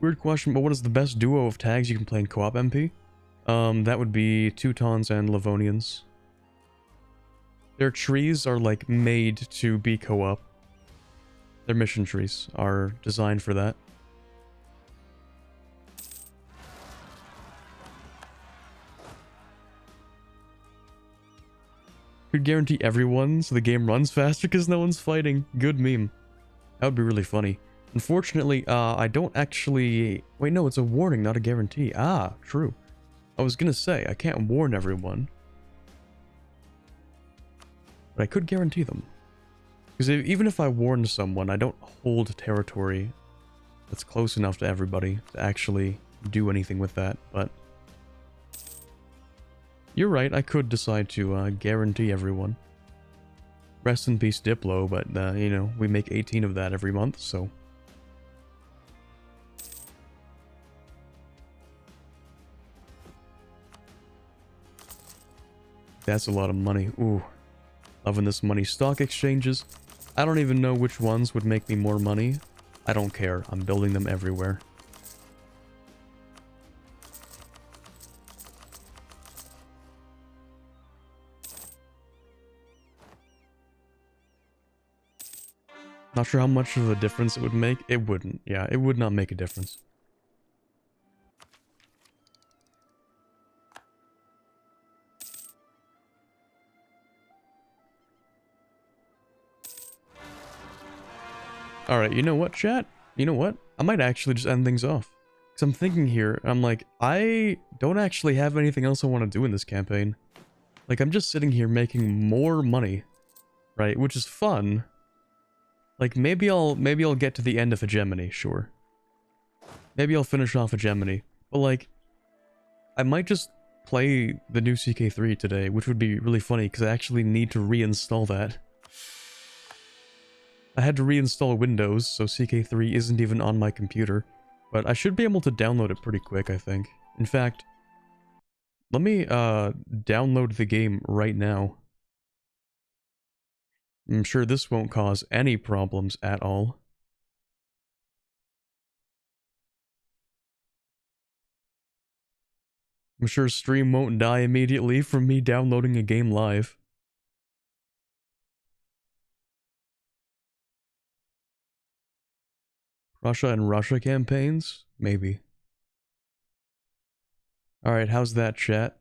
Weird question, but what is the best duo of tags you can play in co-op MP? That would be Teutons and Livonians. Their trees are, like, made to be co-op. Their mission trees are designed for that. Could guarantee everyone so the game runs faster because no one's fighting. Good meme. That would be really funny. Unfortunately, I don't actually... Wait, no, it's a warning, not a guarantee. Ah, true. I was gonna say, I can't warn everyone. But I could guarantee them. Because even if I warn someone, I don't hold territory that's close enough to everybody to actually do anything with that, but... you're right, I could decide to guarantee everyone. Rest in peace Diplo, but you know, we make 18 of that every month, so... That's a lot of money. Ooh. Loving this money. Stock exchanges. I don't even know which ones would make me more money. I don't care. I'm building them everywhere. Not sure how much of a difference it would make. It wouldn't. Yeah, it would not make a difference. Alright, you know what, chat? You know what? I might actually just end things off. Because I'm thinking here, I'm like, I don't actually have anything else I want to do in this campaign. Like, I'm just sitting here making more money, right? Which is fun. Like, maybe I'll get to the end of Hegemony, sure. Maybe I'll finish off Hegemony. But, like, I might just play the new CK3 today, which would be really funny, because I actually need to reinstall that. I had to reinstall Windows, so CK3 isn't even on my computer. But I should be able to download it pretty quick, I think. In fact, let me download the game right now. I'm sure this won't cause any problems at all. I'm sure stream won't die immediately from me downloading a game live. Russia and Russia campaigns? Maybe. Alright, how's that, chat?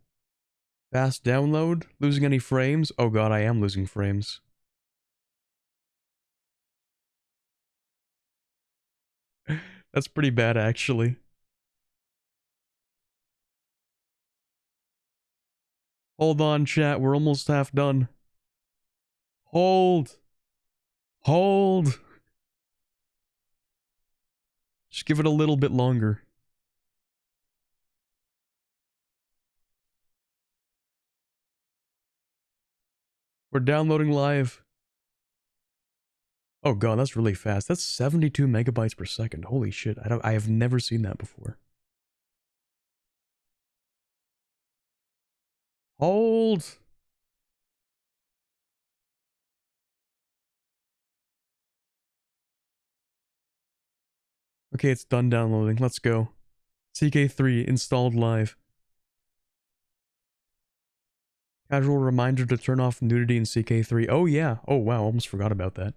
Fast download? Losing any frames? Oh god, I am losing frames. That's pretty bad, actually. Hold on, chat. We're almost half done. Hold. Hold. Just give it a little bit longer. We're downloading live. Oh god, that's really fast. That's 72 megabytes per second. Holy shit. I have never seen that before. Hold. Okay, it's done downloading. Let's go. CK3 installed live. Casual reminder to turn off nudity in CK3. Oh yeah. Oh wow, almost forgot about that.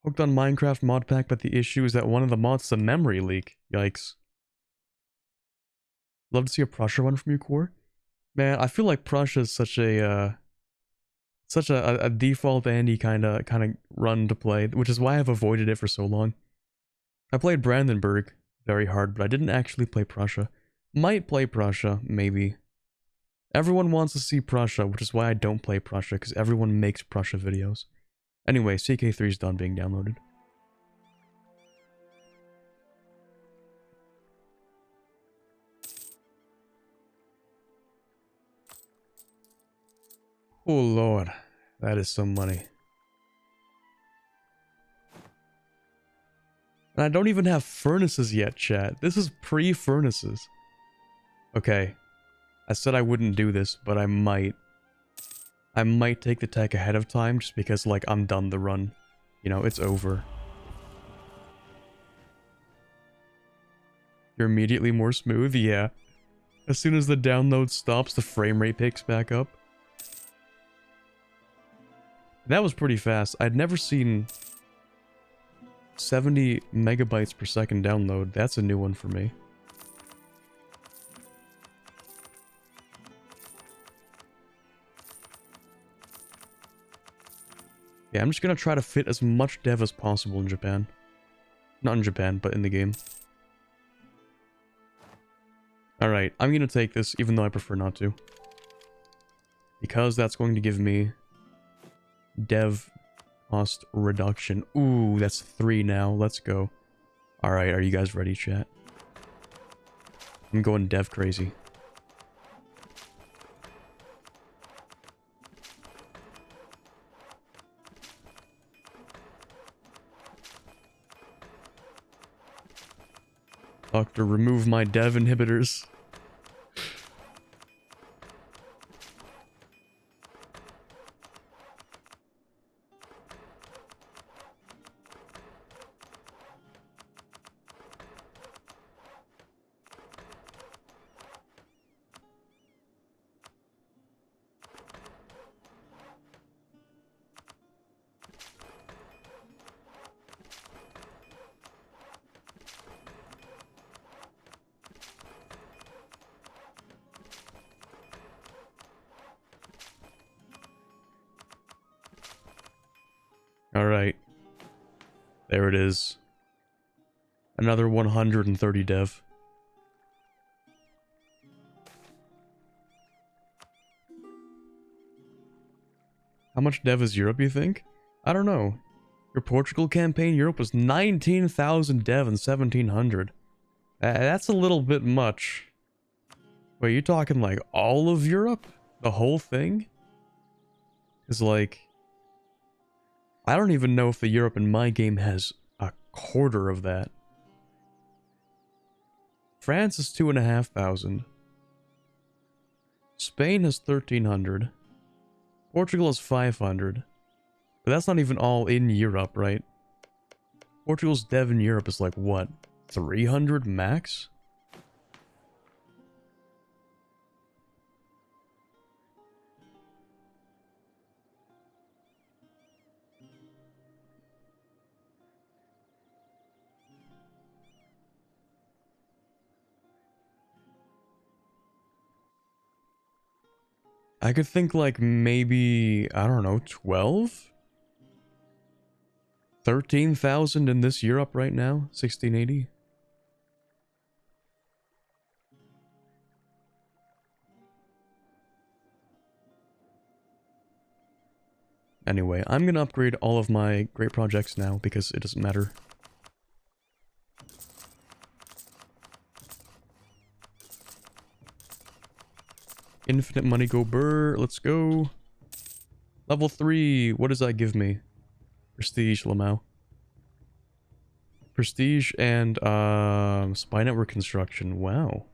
Hooked on Minecraft mod pack, but the issue is that one of the mods is a memory leak. Yikes. Love to see a Prussia one from you, Core. Man, I feel like Prussia is such a default Andy kind of run to play, which is why I've avoided it for so long. I played Brandenburg very hard, but I didn't actually play Prussia. Might play Prussia, maybe. Everyone wants to see Prussia, which is why I don't play Prussia, because everyone makes Prussia videos. Anyway, CK3 is done being downloaded. Oh lord, that is some money. And I don't even have furnaces yet, chat. This is pre-furnaces. Okay. I said I wouldn't do this, but I might. I might take the tech ahead of time just because, like, I'm done the run. You know, it's over. You're immediately more smooth? Yeah. As soon as the download stops, the frame rate picks back up. That was pretty fast. I'd never seen 70 megabytes per second download. That's a new one for me. Yeah, I'm just gonna try to fit as much dev as possible in Japan. Not in Japan, but in the game. Alright, I'm gonna take this, even though I prefer not to. Because that's going to give me dev cost reduction. Ooh, that's 3 now. Let's go. Alright, are you guys ready, chat? I'm going dev crazy. Doctor, remove my dev inhibitors. Alright. There it is. Another 130 dev. How much dev is Europe, you think? I don't know. Your Portugal campaign, Europe was 19,000 dev and 1,700. That's a little bit much. Wait, you talking like all of Europe? The whole thing? Is like... I don't even know if the Europe in my game has a quarter of that. France is 2,500. Spain has 1,300. Portugal is 500. But that's not even all in Europe, right? Portugal's dev in Europe is like, what? 300 max? I could think like maybe, I don't know, 12? 13,000 in this Europe right now? 1680? Anyway, I'm gonna upgrade all of my great projects now because it doesn't matter. Infinite money go burr. Let's go. Level 3. What does that give me? Prestige, Lamau. Prestige and spy network construction. Wow.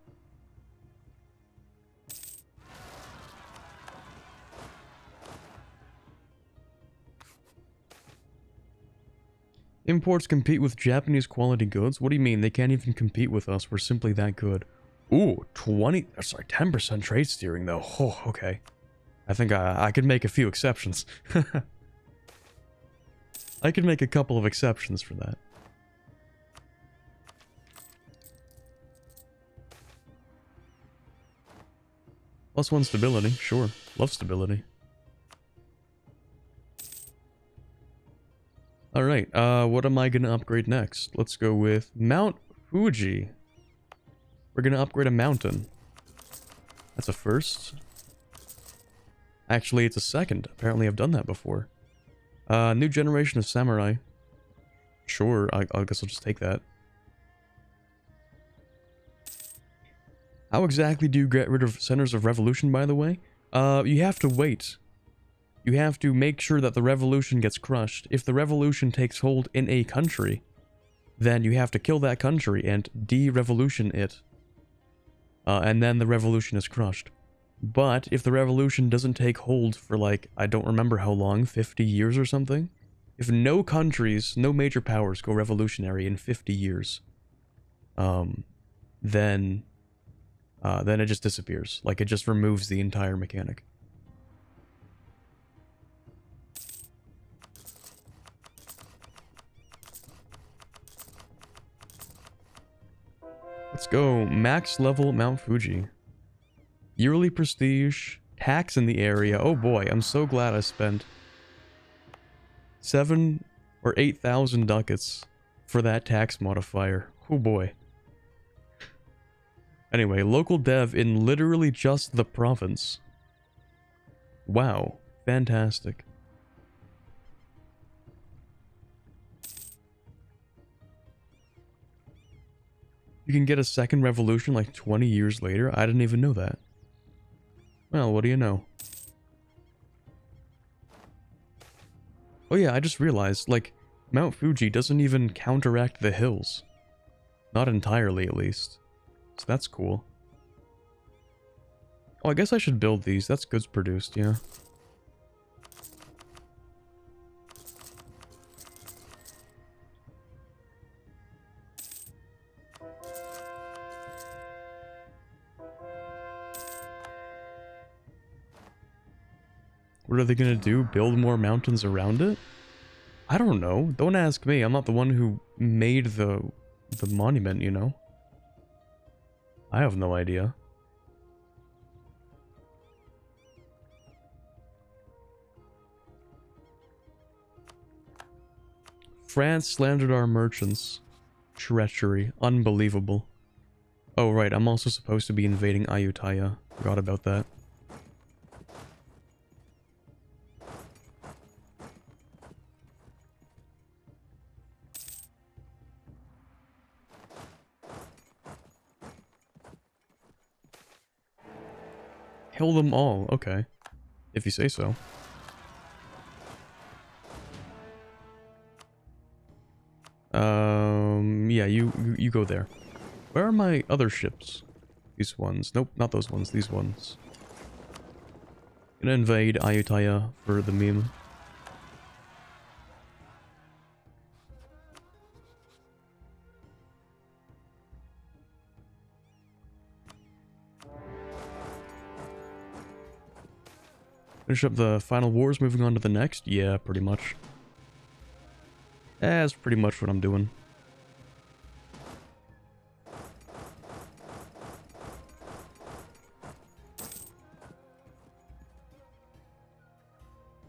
Imports compete with Japanese quality goods? What do you mean? They can't even compete with us. We're simply that good. Ooh, 10% trade steering though. Oh, okay. I think I could make a few exceptions. I could make a couple of exceptions for that. +1 stability, sure. Love stability. Alright, what am I gonna upgrade next? Let's go with Mount Fuji. We're gonna upgrade a mountain. That's a first. Actually, it's a second. Apparently I've done that before. New generation of samurai. Sure, I guess I'll just take that. How exactly do you get rid of centers of revolution, by the way? You have to wait. You have to make sure that the revolution gets crushed. If the revolution takes hold in a country, then you have to kill that country and de-revolution it. And then the revolution is crushed. But if the revolution doesn't take hold for like, I don't remember how long, 50 years or something? If no countries, no major powers go revolutionary in 50 years, then it just disappears. Like, it just removes the entire mechanic. Let's go. Max level Mount Fuji. Yearly prestige. Tax in the area. Oh boy, I'm so glad I spent 7 or 8,000 ducats for that tax modifier. Oh boy. Anyway, local dev in literally just the province. Wow. Fantastic. You can get a second revolution like 20 years later? I didn't even know that. Well, what do you know? Oh yeah, I just realized, like, Mount Fuji doesn't even counteract the hills. Not entirely, at least. So that's cool. Oh, I guess I should build these. That's goods produced, yeah. What are they gonna do? Build more mountains around it? I don't know. Don't ask me. I'm not the one who made the monument, you know? I have no idea. France slandered our merchants. Treachery. Unbelievable. Oh, right. I'm also supposed to be invading Ayutthaya. Forgot about that. Kill them all. Okay. If you say so. Yeah, you go there. Where are my other ships? These ones. Nope, not those ones. These ones. Gonna invade Ayutthaya for the meme. Finish up the final wars, moving on to the next? Yeah, pretty much. That's pretty much what I'm doing.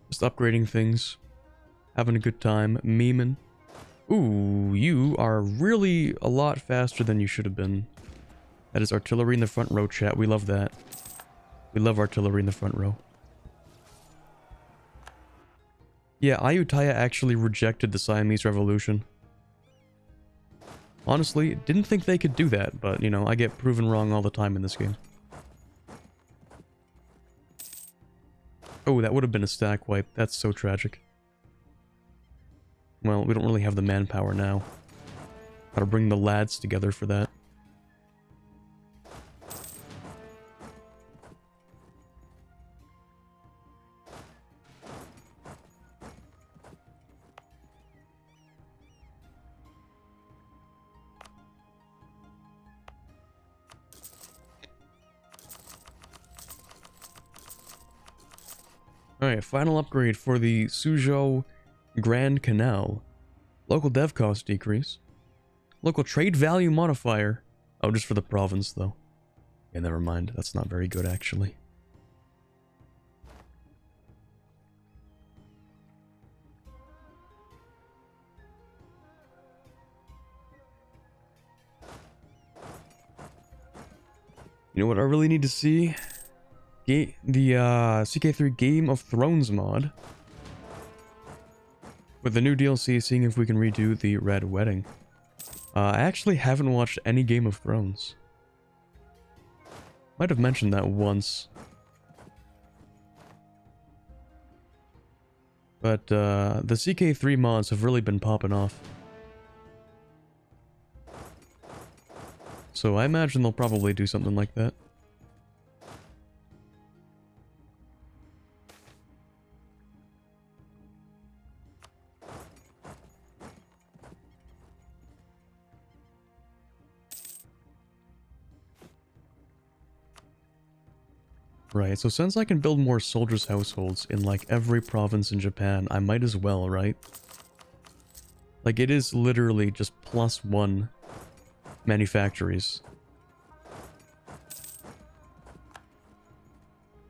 Just upgrading things. Having a good time. Memeing. Ooh, you are really a lot faster than you should have been. That is artillery in the front row, chat. We love that. We love artillery in the front row. Yeah, Ayutthaya actually rejected the Siamese Revolution. Honestly, didn't think they could do that, but, you know, I get proven wrong all the time in this game. Oh, that would have been a stack wipe. That's so tragic. Well, we don't really have the manpower now. Gotta bring the lads together for that. Alright, final upgrade for the Suzhou Grand Canal. Local dev cost decrease. Local trade value modifier. Oh, just for the province, though. Yeah, never mind. That's not very good, actually. You know what I really need to see? The CK3 Game of Thrones mod. With the new DLC, seeing if we can redo the Red Wedding. I actually haven't watched any Game of Thrones. Might have mentioned that once. But the CK3 mods have really been popping off. So I imagine they'll probably do something like that. Right, so since I can build more soldiers' households in like every province in Japan, I might as well, right? Like it is literally just +1 manufactories.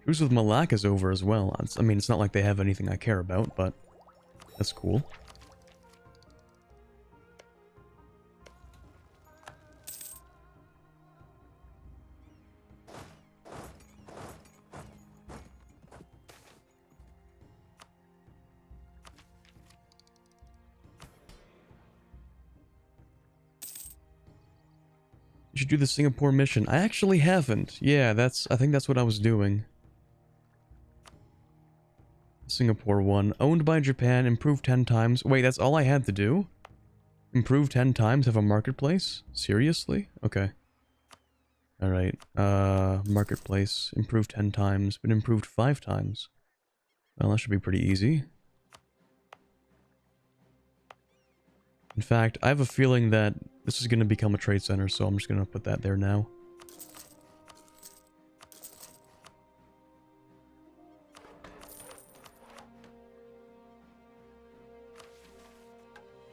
Truce with Malacca is over as well. I mean, it's not like they have anything I care about, but that's cool. You should do the Singapore mission. I actually haven't. Yeah, I think that's what I was doing. Singapore one. Owned by Japan, improved 10 times. Wait, that's all I had to do? Improve 10 times, have a marketplace? Seriously? Okay. Alright, marketplace, improved 10 times, but improved 5 times. Well, that should be pretty easy. In fact, I have a feeling that this is going to become a trade center, so I'm just going to put that there now.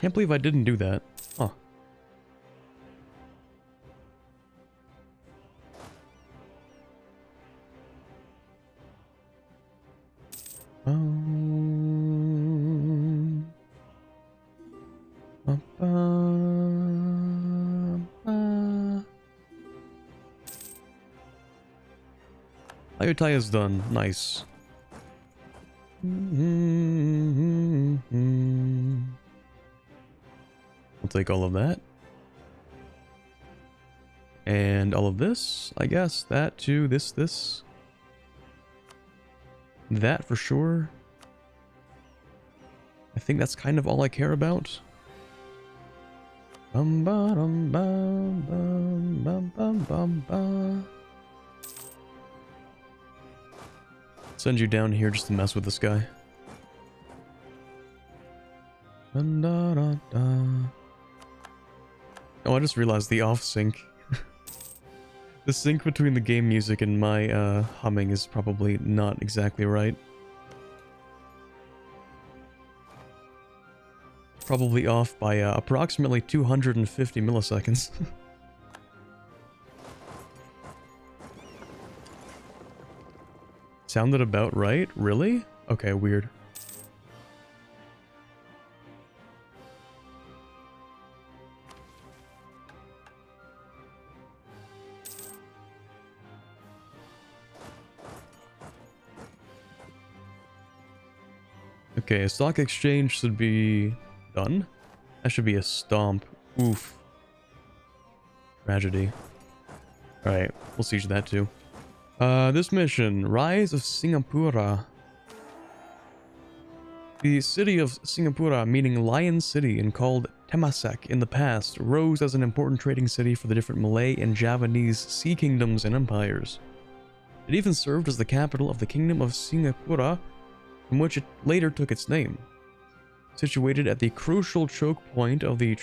Can't believe I didn't do that. Huh. Ayutthaya is done. Nice. We'll take all of that. And all of this, I guess. That too. This. That for sure. I think that's kind of all I care about. Bum ba dum bum bum bum bum bum ba. Send you down here just to mess with this guy. Dun, da, da, da. Oh, I just realized the off sync. The sync between the game music and my humming is probably not exactly right. Probably off by approximately 250 milliseconds. Sounded about right? Really? Okay, weird. Okay, a stock exchange should be done. That should be a stomp. Oof. Tragedy. Alright, we'll siege that too. This mission, Rise of Singapura. The city of Singapura, meaning Lion City and called Temasek in the past, rose as an important trading city for the different Malay and Javanese sea kingdoms and empires. It even served as the capital of the Kingdom of Singapura, from which it later took its name. Situated at the crucial choke point of the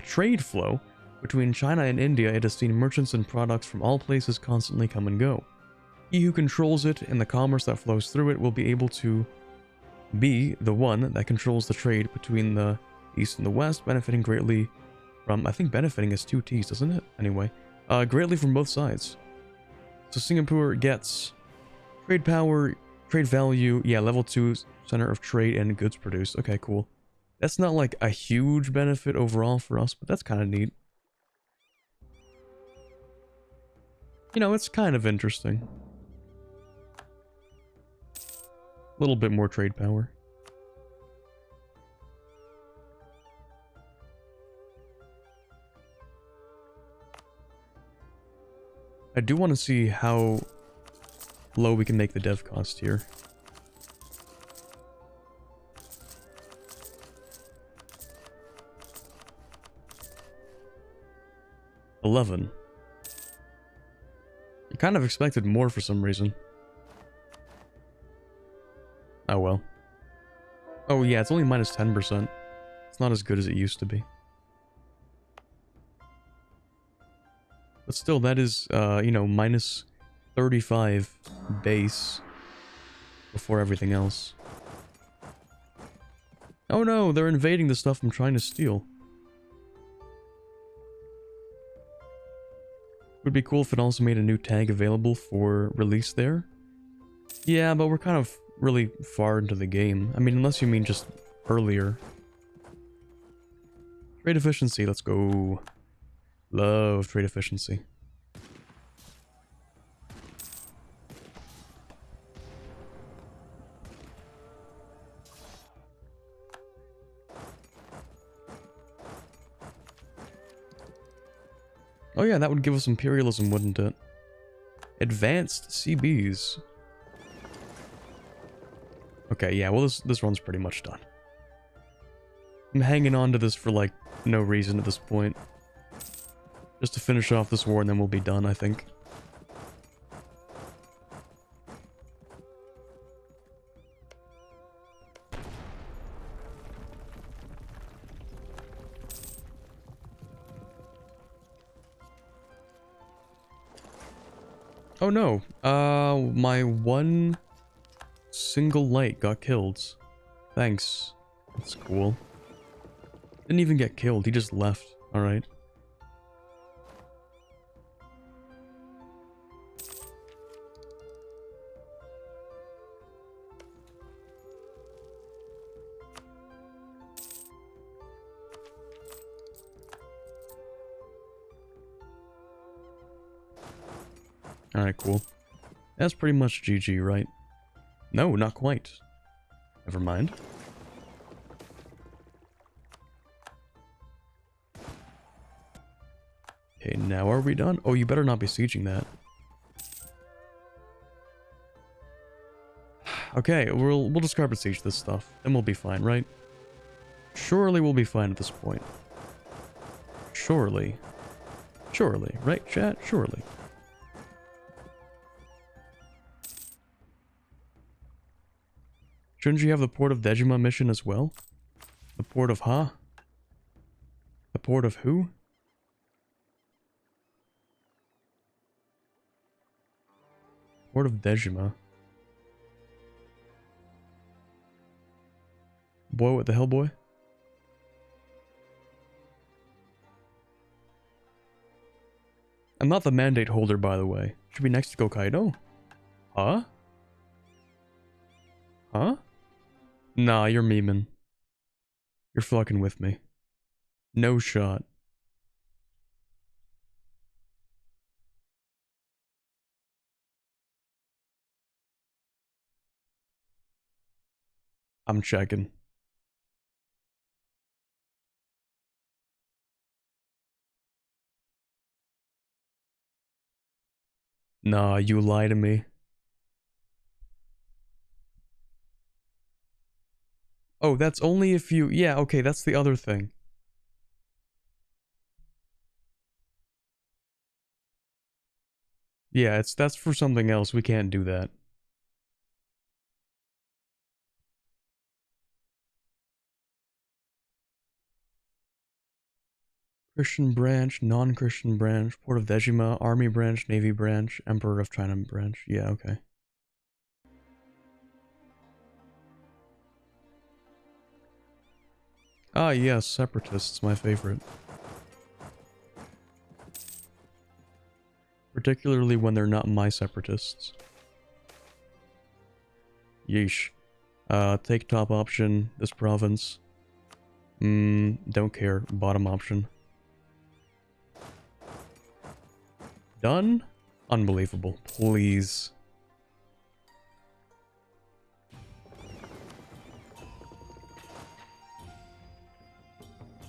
trade flow between China and India, it has seen merchants and products from all places constantly come and go. He who controls it and the commerce that flows through it will be able to be the one that controls the trade between the East and the West, benefiting greatly from, I think benefiting is 2 T's, doesn't it? Anyway, greatly from both sides. So Singapore gets trade power, trade value, yeah, level 2 center of trade and goods produced. Okay, cool. That's not like a huge benefit overall for us, but that's kind of neat. You know, it's kind of interesting. A little bit more trade power. I do want to see how low we can make the dev cost here. $11. I kind of expected more for some reason. Oh well. Oh yeah, it's only minus 10%. It's not as good as it used to be. But still, that is, you know, minus 35 base before everything else. Oh no, they're invading the stuff I'm trying to steal. Would be cool if it also made a new tag available for release there. Yeah, but we're kind of really far into the game. I mean, unless you mean just earlier. Trade efficiency, let's go. Love trade efficiency. Oh yeah, that would give us imperialism, wouldn't it? Advanced CBs. Okay, yeah, well this run's pretty much done. I'm hanging on to this for, like, no reason at this point. Just to finish off this war and then we'll be done, I think. Oh no, my one single light got killed. Thanks. That's cool. Didn't even get killed, he just left. Alright. Alright, cool. That's pretty much GG, right? No, not quite. Never mind. Okay, now are we done? Oh, you better not be sieging that. Okay, we'll just carpet siege this stuff. Then we'll be fine, right? Surely we'll be fine at this point. Surely. Surely, right, chat? Surely. Shouldn't you have the Port of Dejima mission as well? The Port of Ha? The Port of who? Port of Dejima. Boy, what the hell, boy? I'm not the mandate holder, by the way. Should be next to Gokaido. Huh? Huh? Nah, you're memeing. You're fucking with me. No shot. I'm checking. Nah, you lie to me. Oh, that's only if you... Yeah, okay, that's the other thing. Yeah, that's for something else. We can't do that. Christian branch, non-Christian branch, Port of Dejima, Army branch, Navy branch, Emperor of China branch. Yeah, okay. Ah, yes, separatists, my favorite. Particularly when they're not my separatists. Yeesh. Take top option, this province. Don't care. Bottom option. Done? Unbelievable. Please.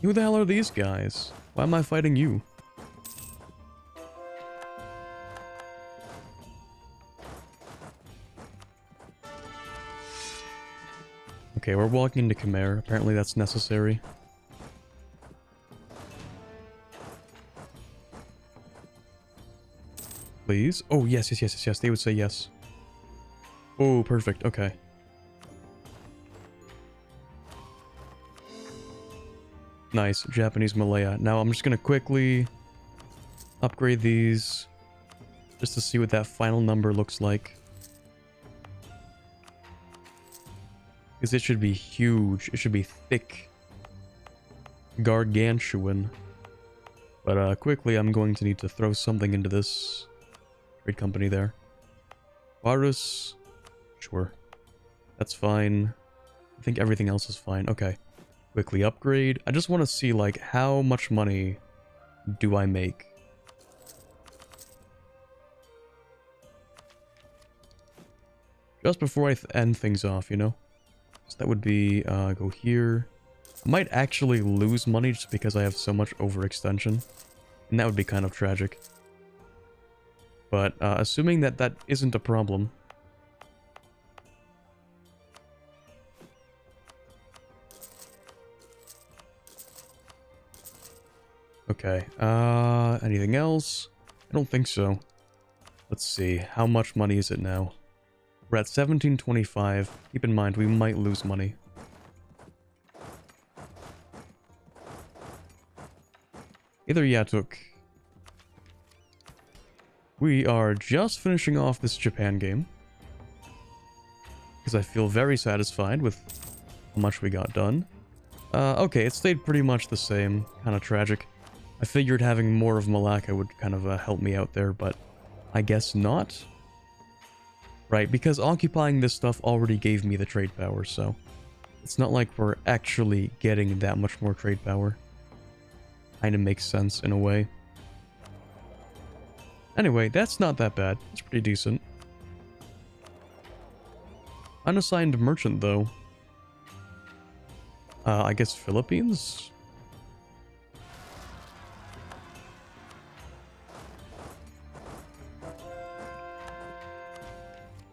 Who the hell are these guys? Why am I fighting you? Okay, we're walking into Khmer. Apparently that's necessary. Please? Oh, yes, yes, yes, yes, yes. They would say yes. Oh, perfect. Okay. Nice. Japanese Malaya. Now I'm just gonna quickly upgrade these just to see what that final number looks like. Because it should be huge. It should be thick. Gargantuan. But quickly I'm going to need to throw something into this trade company there. Varus. Sure. That's fine. I think everything else is fine. Okay. Quickly upgrade. I just want to see, like, how much money do I make? Just before I end things off, you know? So that would be, go here. I might actually lose money just because I have so much overextension. And that would be kind of tragic. But, assuming that that isn't a problem. Okay, anything else? I don't think so. Let's see, how much money is it now? We're at 1725. Keep in mind, we might lose money. Either Yatuk. We are just finishing off this Japan game. Because I feel very satisfied with how much we got done. Okay, it stayed pretty much the same. Kind of tragic. I figured having more of Malacca would kind of help me out there, but I guess not. Right, because occupying this stuff already gave me the trade power, so it's not like we're actually getting that much more trade power. Kinda makes sense in a way. Anyway, that's not that bad. It's pretty decent. Unassigned merchant, though. I guess Philippines?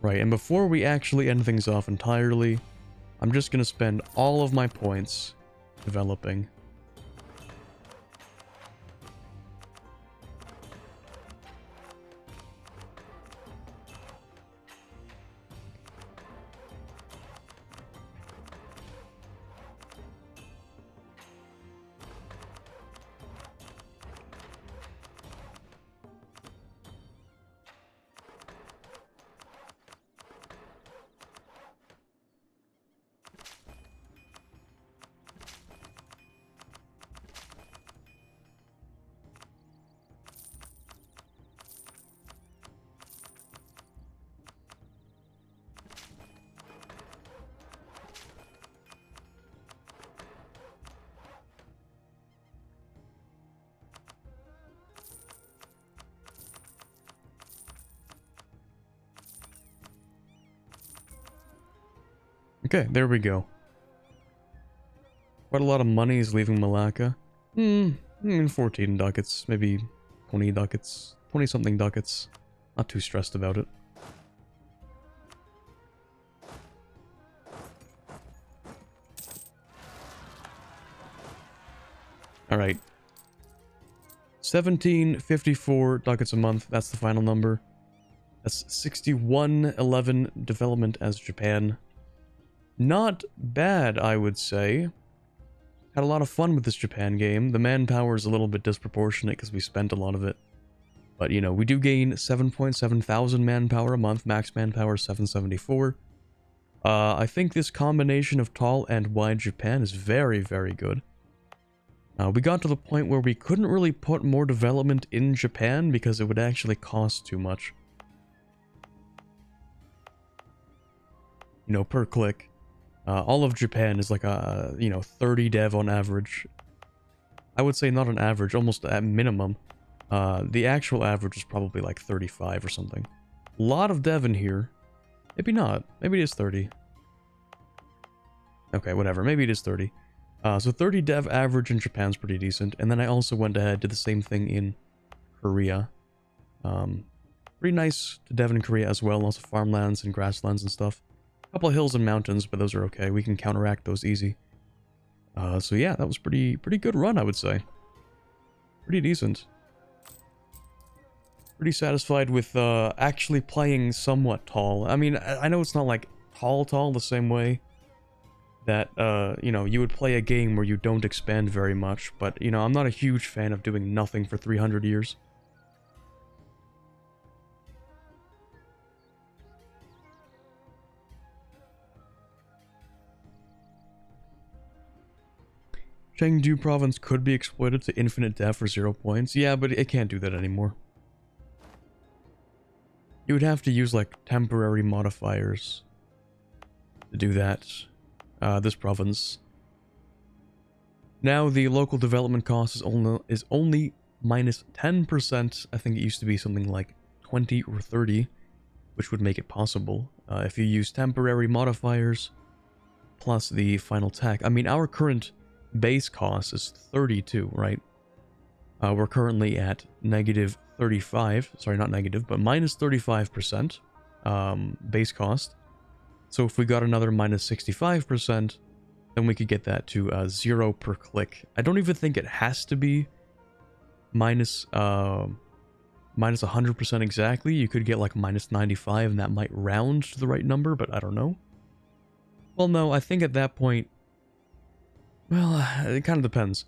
Right, and before we actually end things off entirely, I'm just gonna spend all of my points developing. Okay, there we go. Quite a lot of money is leaving Malacca. 14 ducats, maybe 20 ducats, 20 something ducats. Not too stressed about it. Alright. 1754 ducats a month, that's the final number. That's 6111 development as Japan. Not bad, I would say. Had a lot of fun with this Japan game. The manpower is a little bit disproportionate because we spent a lot of it. But, you know, we do gain 7.7 thousand manpower a month. Max manpower 774. I think this combination of tall and wide Japan is very, very good. We got to the point where we couldn't really put more development in Japan because it would actually cost too much. You know, per click. All of Japan is like a, 30 dev on average. I would say not an average, almost at minimum. The actual average is probably like 35 or something. A lot of dev in here. Maybe not. Maybe it is 30. Okay, whatever. Maybe it is 30. So 30 dev average in Japan's pretty decent. And then I also went ahead, did the same thing in Korea. Pretty nice to dev in Korea as well. Lots of farmlands and grasslands and stuff. Couple of hills and mountains, but those are okay. We can counteract those easy. So yeah, that was pretty good run, I would say. Pretty decent. Pretty satisfied with actually playing somewhat tall. I mean, I know it's not like tall the same way that, you would play a game where you don't expand very much, but, I'm not a huge fan of doing nothing for 300 years. Chengdu province could be exploited to infinite dev for 0 points. Yeah, but it can't do that anymore. You would have to use, like, temporary modifiers to do that. This province. Now the local development cost is only minus 10%. I think it used to be something like 20 or 30, which would make it possible. If you use temporary modifiers plus the final tech. I mean, our current base cost is 32, right? We're currently at negative 35. Sorry, not negative, but minus 35% base cost. So if we got another minus 65%, then we could get that to 0 per click. I don't even think it has to be minus 100% exactly. You could get like minus 95 and that might round to the right number, but I don't know. Well, no, I think at that point, well, it kind of depends.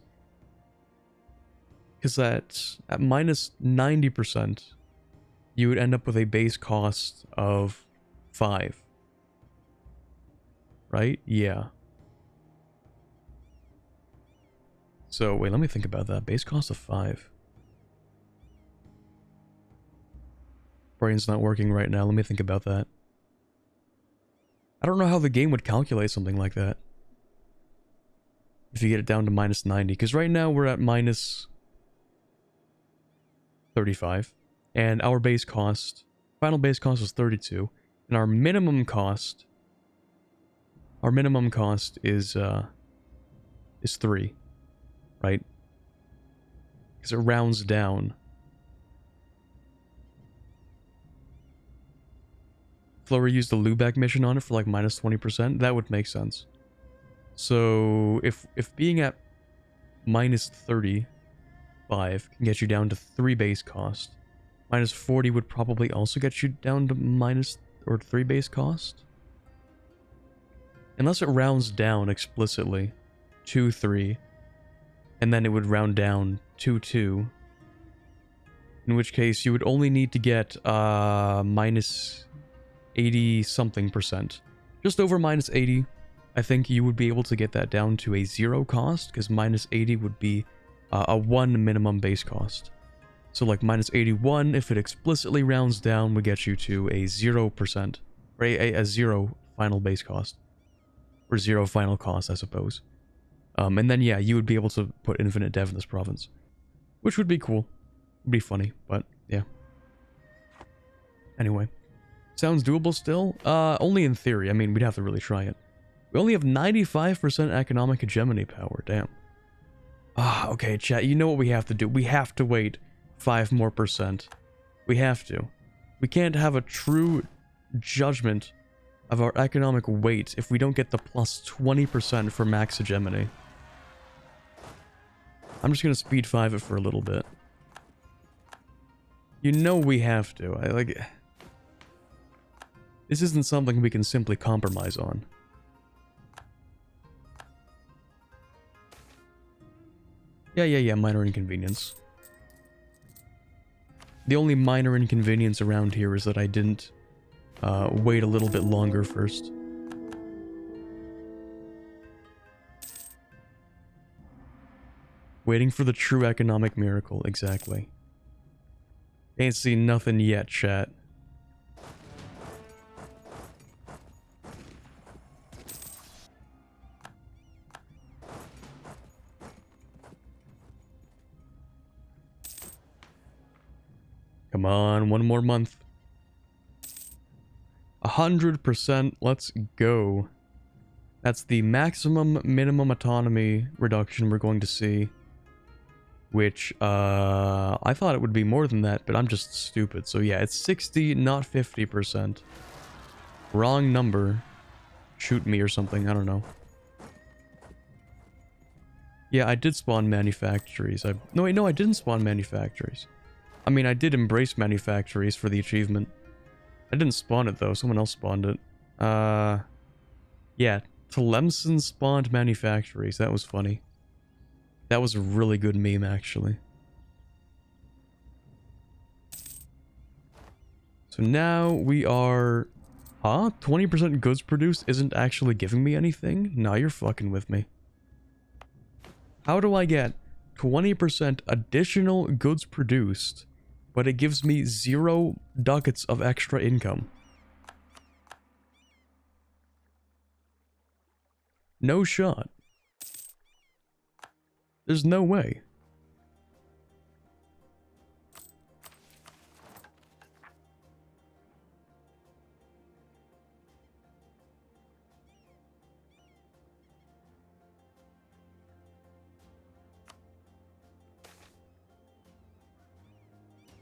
Because at minus 90%, you would end up with a base cost of 5. Right? Yeah. So, wait, let me think about that. Base cost of 5. Brain's not working right now. Let me think about that. I don't know how the game would calculate something like that. If you get it down to minus 90. Because right now we're at minus 35. And our base cost, final base cost was 32. And our minimum cost is 3. Right? Because it rounds down. Flower used the Lubeck mission on it for like minus 20%. That would make sense. So if being at minus 35 can get you down to 3 base cost, minus 40 would probably also get you down to minus or 3 base cost. Unless it rounds down explicitly to 3, and then it would round down to 2. In which case you would only need to get minus 80 something percent. Just over minus 80. I think you would be able to get that down to a 0 cost, because minus 80 would be a 1 minimum base cost. So like minus 81, if it explicitly rounds down, would get you to a 0%. Or a 0 final base cost. Or 0 final cost, I suppose. And then yeah, you would be able to put infinite dev in this province. Which would be cool. Would be funny, but yeah. Anyway. Sounds doable still? Only in theory. I mean, we'd have to really try it. We only have 95% economic hegemony power. Damn. Okay, chat. You know what we have to do? We have to wait 5 more %. We have to. We can't have a true judgment of our economic weight if we don't get the plus 20% for max hegemony. I'm just gonna speed 5 it for a little bit. You know we have to. This isn't something we can simply compromise on. Yeah, minor inconvenience. The only minor inconvenience around here is that I didn't wait a little bit longer first. Waiting for the true economic miracle, exactly. Ain't seen nothing yet, chat. Come on, one more month. 100%, let's go. That's the maximum minimum autonomy reduction we're going to see. Which, I thought it would be more than that, but I'm just stupid. So yeah, it's 60, not 50%. Wrong number. Shoot me or something, I don't know. Yeah, I did spawn manufactories. No, wait, no, I didn't spawn manufactories. I mean, I did embrace manufactories for the achievement. I didn't spawn it, though. Someone else spawned it. Yeah, Tlemcen spawned manufactories. That was funny. That was a really good meme, actually. So now we are... Huh? 20% goods produced isn't actually giving me anything? Nah, you're fucking with me. How do I get 20% additional goods produced, but it gives me 0 ducats of extra income? No shot. There's no way.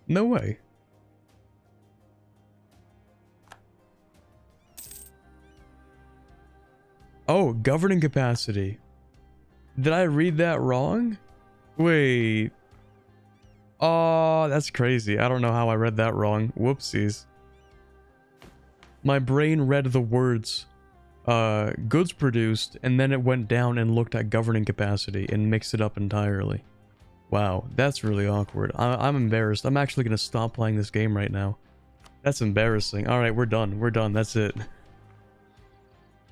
No way. Oh, governing capacity. Did I read that wrong? Wait. Oh, that's crazy. I don't know how I read that wrong. Whoopsies. My brain read the words goods produced, and then it went down and looked at governing capacity and mixed it up entirely. Wow, that's really awkward. I'm embarrassed. I'm actually gonna stop playing this game right now. That's embarrassing. Alright, we're done. We're done. That's it.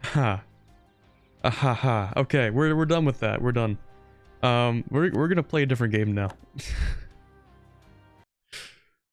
Ha. Ha ha. Okay, we're done with that. We're done. We're gonna play a different game now.